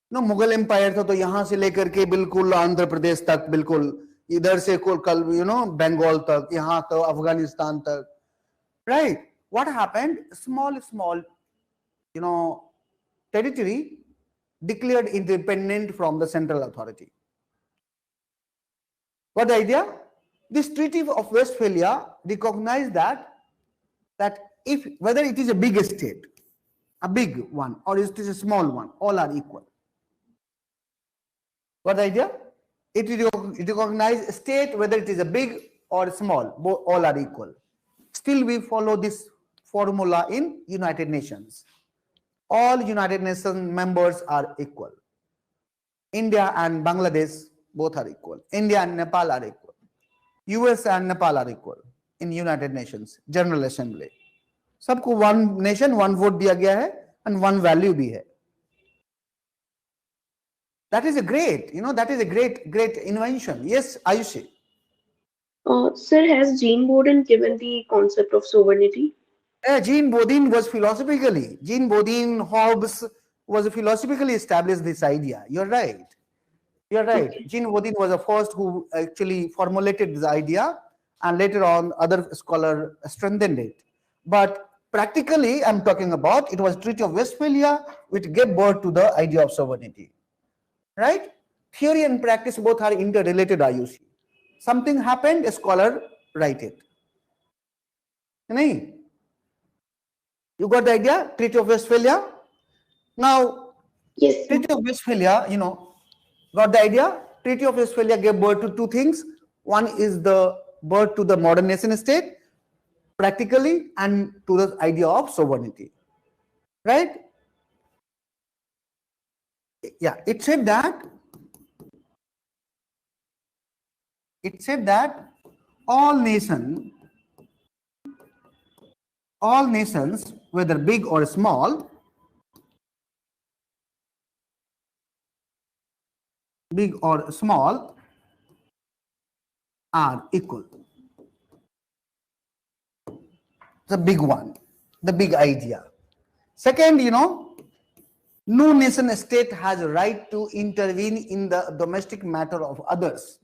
No, Mughal empire था तो यहाँ से लेकर के बिल्कुल आंध्र प्रदेश तक, बिल्कुल इधर से कल बंगाल तक, यहाँ तो अफगानिस्तान तक, right? What happened? Small territory declared independent from the central authority. What the idea? This Treaty of Westphalia recognized that if whether it is a big state, a big one, or it is a small one, all are equal. What the idea? It recognizes state whether it is a big or small, all are equal. Still we follow this formula in United Nations. All United Nations members are equal. India and Bangladesh both are equal. India and Nepal are equal. US and Nepal are equal. in United Nations General Assembly. सबको one nation one vote दिया गया है and one value भी है. That is a great, that is a great invention. Yes, Ayushi. Sir, has Jean Bodin given the concept of sovereignty? Jean Bodin was philosophically, Hobbes was philosophically established this idea. You're right. Okay. Jean Bodin was the first who actually formulated this idea, and later on other scholars strengthened it. But practically, I'm talking about, it was Treaty of Westphalia which gave birth to the idea of sovereignty. Right? Theory and practice both are interrelated, IUC. Something happened, a scholar write it. Nahin? You got the idea? Treaty of Westphalia? Now, Yes, sir. Treaty of Westphalia, got the idea? Treaty of Westphalia gave birth to two things. One is the birth to the modern nation state, practically, and to the idea of sovereignty. Right? Yeah, it said that all nations, whether big or small, are equal. The big one, the big idea. Second, no nation state has a right to intervene in the domestic matter of others.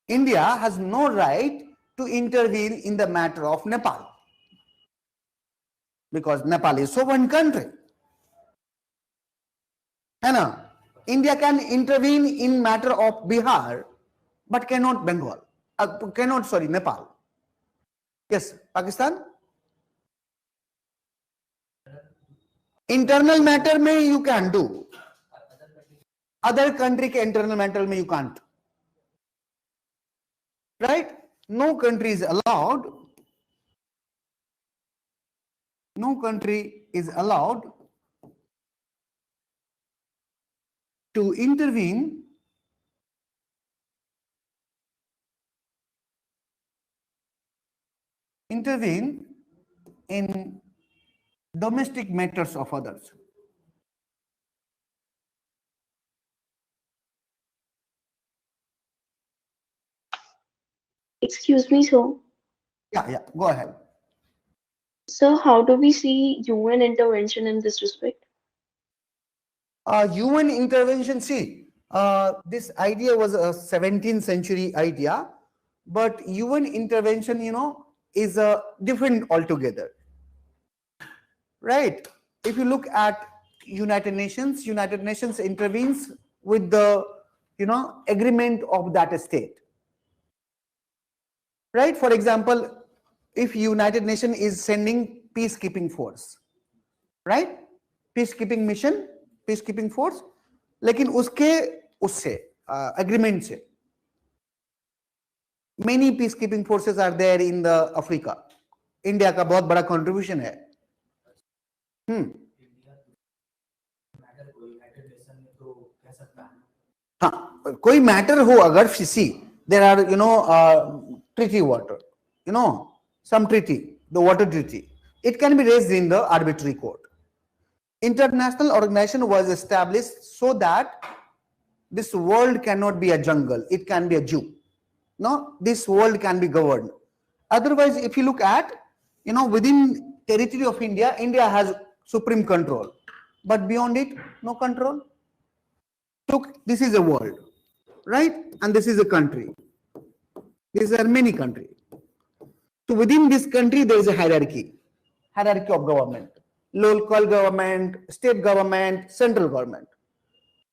India has no right to intervene in the matter of Nepal, because Nepal is a sovereign country. India can intervene in matter of Bihar, but cannot Nepal. Yes, Pakistan. Internal matter mein you can do. Other country ke internal matter mein you can't. Right? No country is allowed to intervene in domestic matters of others. Excuse me, sir. Yeah, go ahead. Sir, how do we see UN intervention in this respect? UN intervention, see, this idea was a 17th century idea, but UN intervention, is a different altogether. Right? If you look at United Nations intervenes with the, agreement of that state. Right? For example, if United Nations is sending peacekeeping force, right? Peacekeeping mission, peacekeeping force, लेकिन उससे agreement से many peacekeeping forces are there in the Africa. India का बहुत बड़ा contribution है. हाँ, कोई matter हो अगर, see, there are treaty water, some treaty, the water treaty, it can be raised in the arbitrary court. International organization was established so that this world cannot be a jungle, it can be a zoo. No, this world can be governed. Otherwise, if you look at, within territory of India, India has supreme control, but beyond it, no control. Look, this is a world, right? And this is a country. These are many countries. So within this country, there is a hierarchy of government. Local government, state government, central government.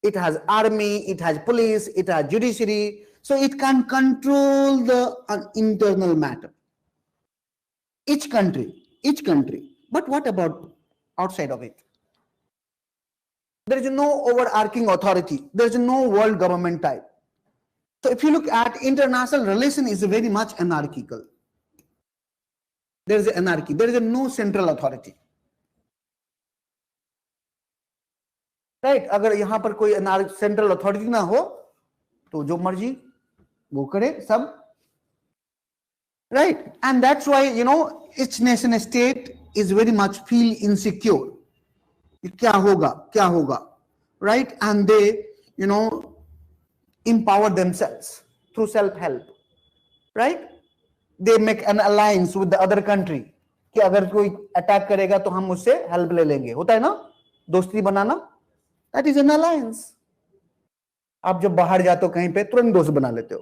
It has army, it has police, it has judiciary. So it can control the internal matter. Each country. But what about outside of it? There is no overarching authority. There is no world government type. So if you look at international relation, is very much anarchical. There is anarchy. There is no central authority. Right? अगर यहाँ पर कोई central authority ना हो तो जो मर्जी वो करे सब right? And that's why, you know, each nation state is very much feel insecure. Kya hoga, right? And they, you know, empower themselves through self-help, right? They make an alliance with the other country कि अगर कोई attack करेगा तो हम उससे help ले लेंगे, होता है ना दोस्ती बनाना, that is an alliance. आप जब बाहर जाते हो कहीं पे तुरंत दोस्त बना लेते हो.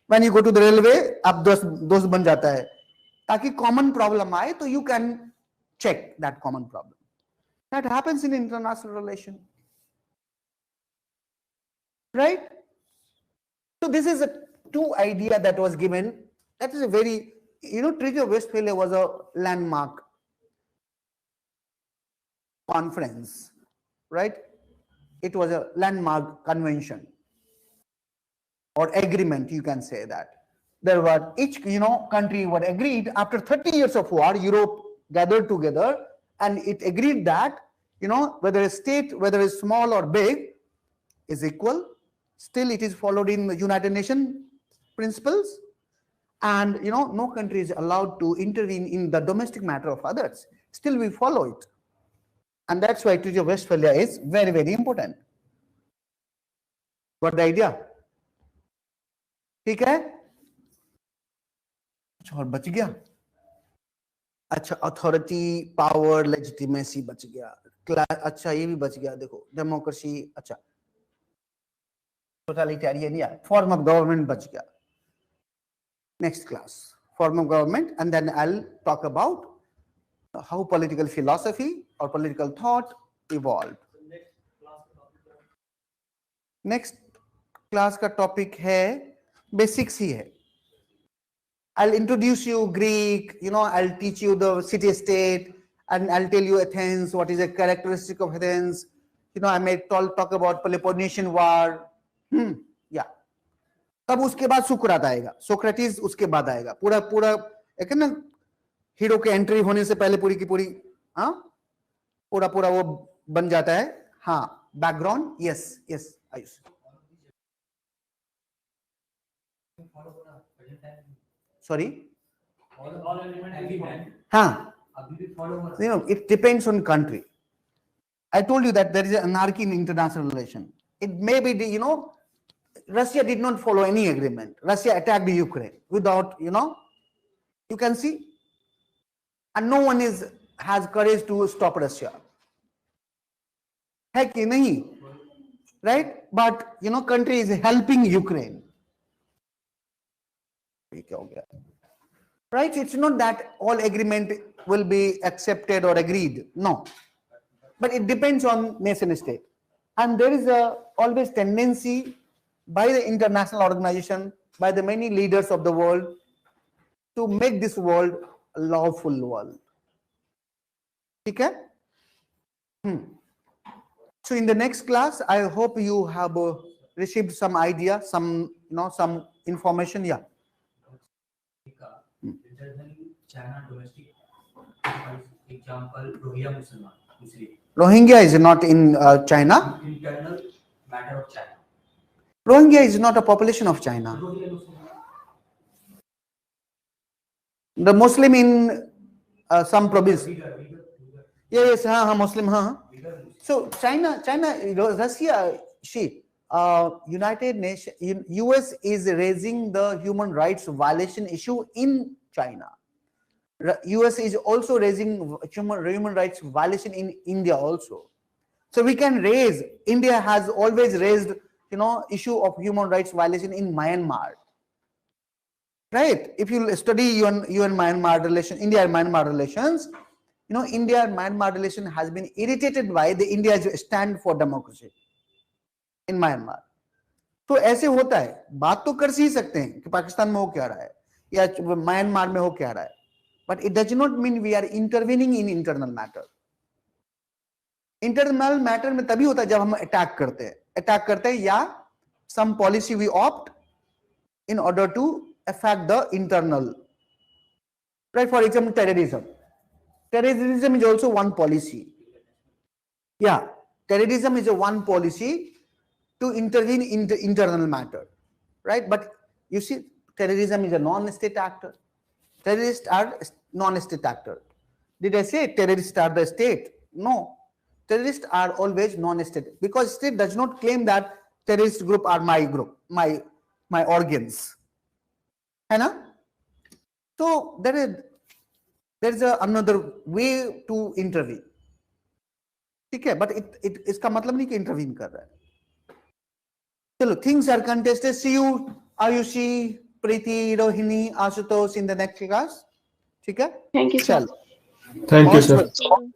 When you go to the railway, आप दोस्त बन जाता है ताकि कॉमन प्रॉब्लम आए तो you can check that common problem. That happens in international relation, right? So this is a two idea that was given. That is a very, you know, Treaty of Westphalia was a landmark conference, right? It was a landmark convention or agreement, you can say that. There were each, you know, country were agreed after 30 years of war, Europe gathered together and it agreed that, you know, whether a state, whether it's small or big, is equal. Still it is followed in the United Nations principles. And, you know, no country is allowed to intervene in the domestic matter of others. Still we follow it. And that's why Treaty of Westphalia is very, very important. Got the idea? ठीक है? अच्छा और बच गया? अच्छा authority, power, legitimacy बच गया. अच्छा ये भी बच गया देखो. Democracy, अच्छा. Totalitarian, yeah. Form of government बच गया. Next class, form of government, and then I'll talk about how political philosophy or political thought evolved. Next class का topic है basics ही है. I'll introduce you Greek, you know, I'll teach you the city-state, and I'll tell you Athens, what is a characteristic of Athens. You know, I may talk about Peloponnesian War. Yeah. तब उसके बाद सुकरात आएगा, Socrates उसके बाद आएगा. पूरा एक है ना हीरो के एंट्री होने से पहले पूरी की पूरी पूरा वो बन जाता है. हाँ, बैकग्राउंड. यस आयुष. Sorry. हाँ. You know, it depends on country. I told you that there is an anarchy in international relation. It may be, you know, Russia did not follow any agreement. Russia attacked Ukraine without, you know, you can see, and no one has courage to stop Russia. है कि नहीं? Right? But, you know, country is helping Ukraine. Right? It's not that all agreement will be accepted or agreed. No. But it depends on nation state. And there is always tendency by the international organization, by the many leaders of the world, to make this world a lawful world. Okay? So in the next class, I hope you have received some idea, some, you know, some information. Yeah. China domestic example Muslim. Rohingya is not in China. Internal matter of China. Rohingya is not a population of China. The Muslim in some province. Yes, Muslim. So China, Russia, United Nations, US is raising the human rights violation issue in China. US is also raising human rights violation in India also. So we can raise, India has always raised, you know, issue of human rights violation in Myanmar. Right? If you study UN Myanmar relation, India and Myanmar relations, you know, India and Myanmar relation has been irritated by the India's stand for democracy in Myanmar. तो ऐसे होता है, बात तो कर ही सकते हैं कि पाकिस्तान में हो क्या रहा है या म्यांमार में हो क्या रहा है, but it does not mean we are intervening in internal matter. Internal matter में तभी होता है जब हम अटैक करते हैं या some policy we opt in order to affect the internal. Right? For example, terrorism. Terrorism is also one policy. Yeah, terrorism is a one policy to intervene in the internal matter, right? But you see, terrorism is a non-state actor. Terrorists are non-state actor. Did I say terrorists are the state? No. Terrorists are always non-state, because state does not claim that terrorist group are my group, my organs. है ना? So there is another way to intervene. ठीक है, but इसका मतलब नहीं कि intervene कर रहा है. चलो, things are contested. See you, Ayushi, Preeti, Rohini, Ashutosh in the next class. ठीक है? Thank you, sir. चलो. Thank you, sir. All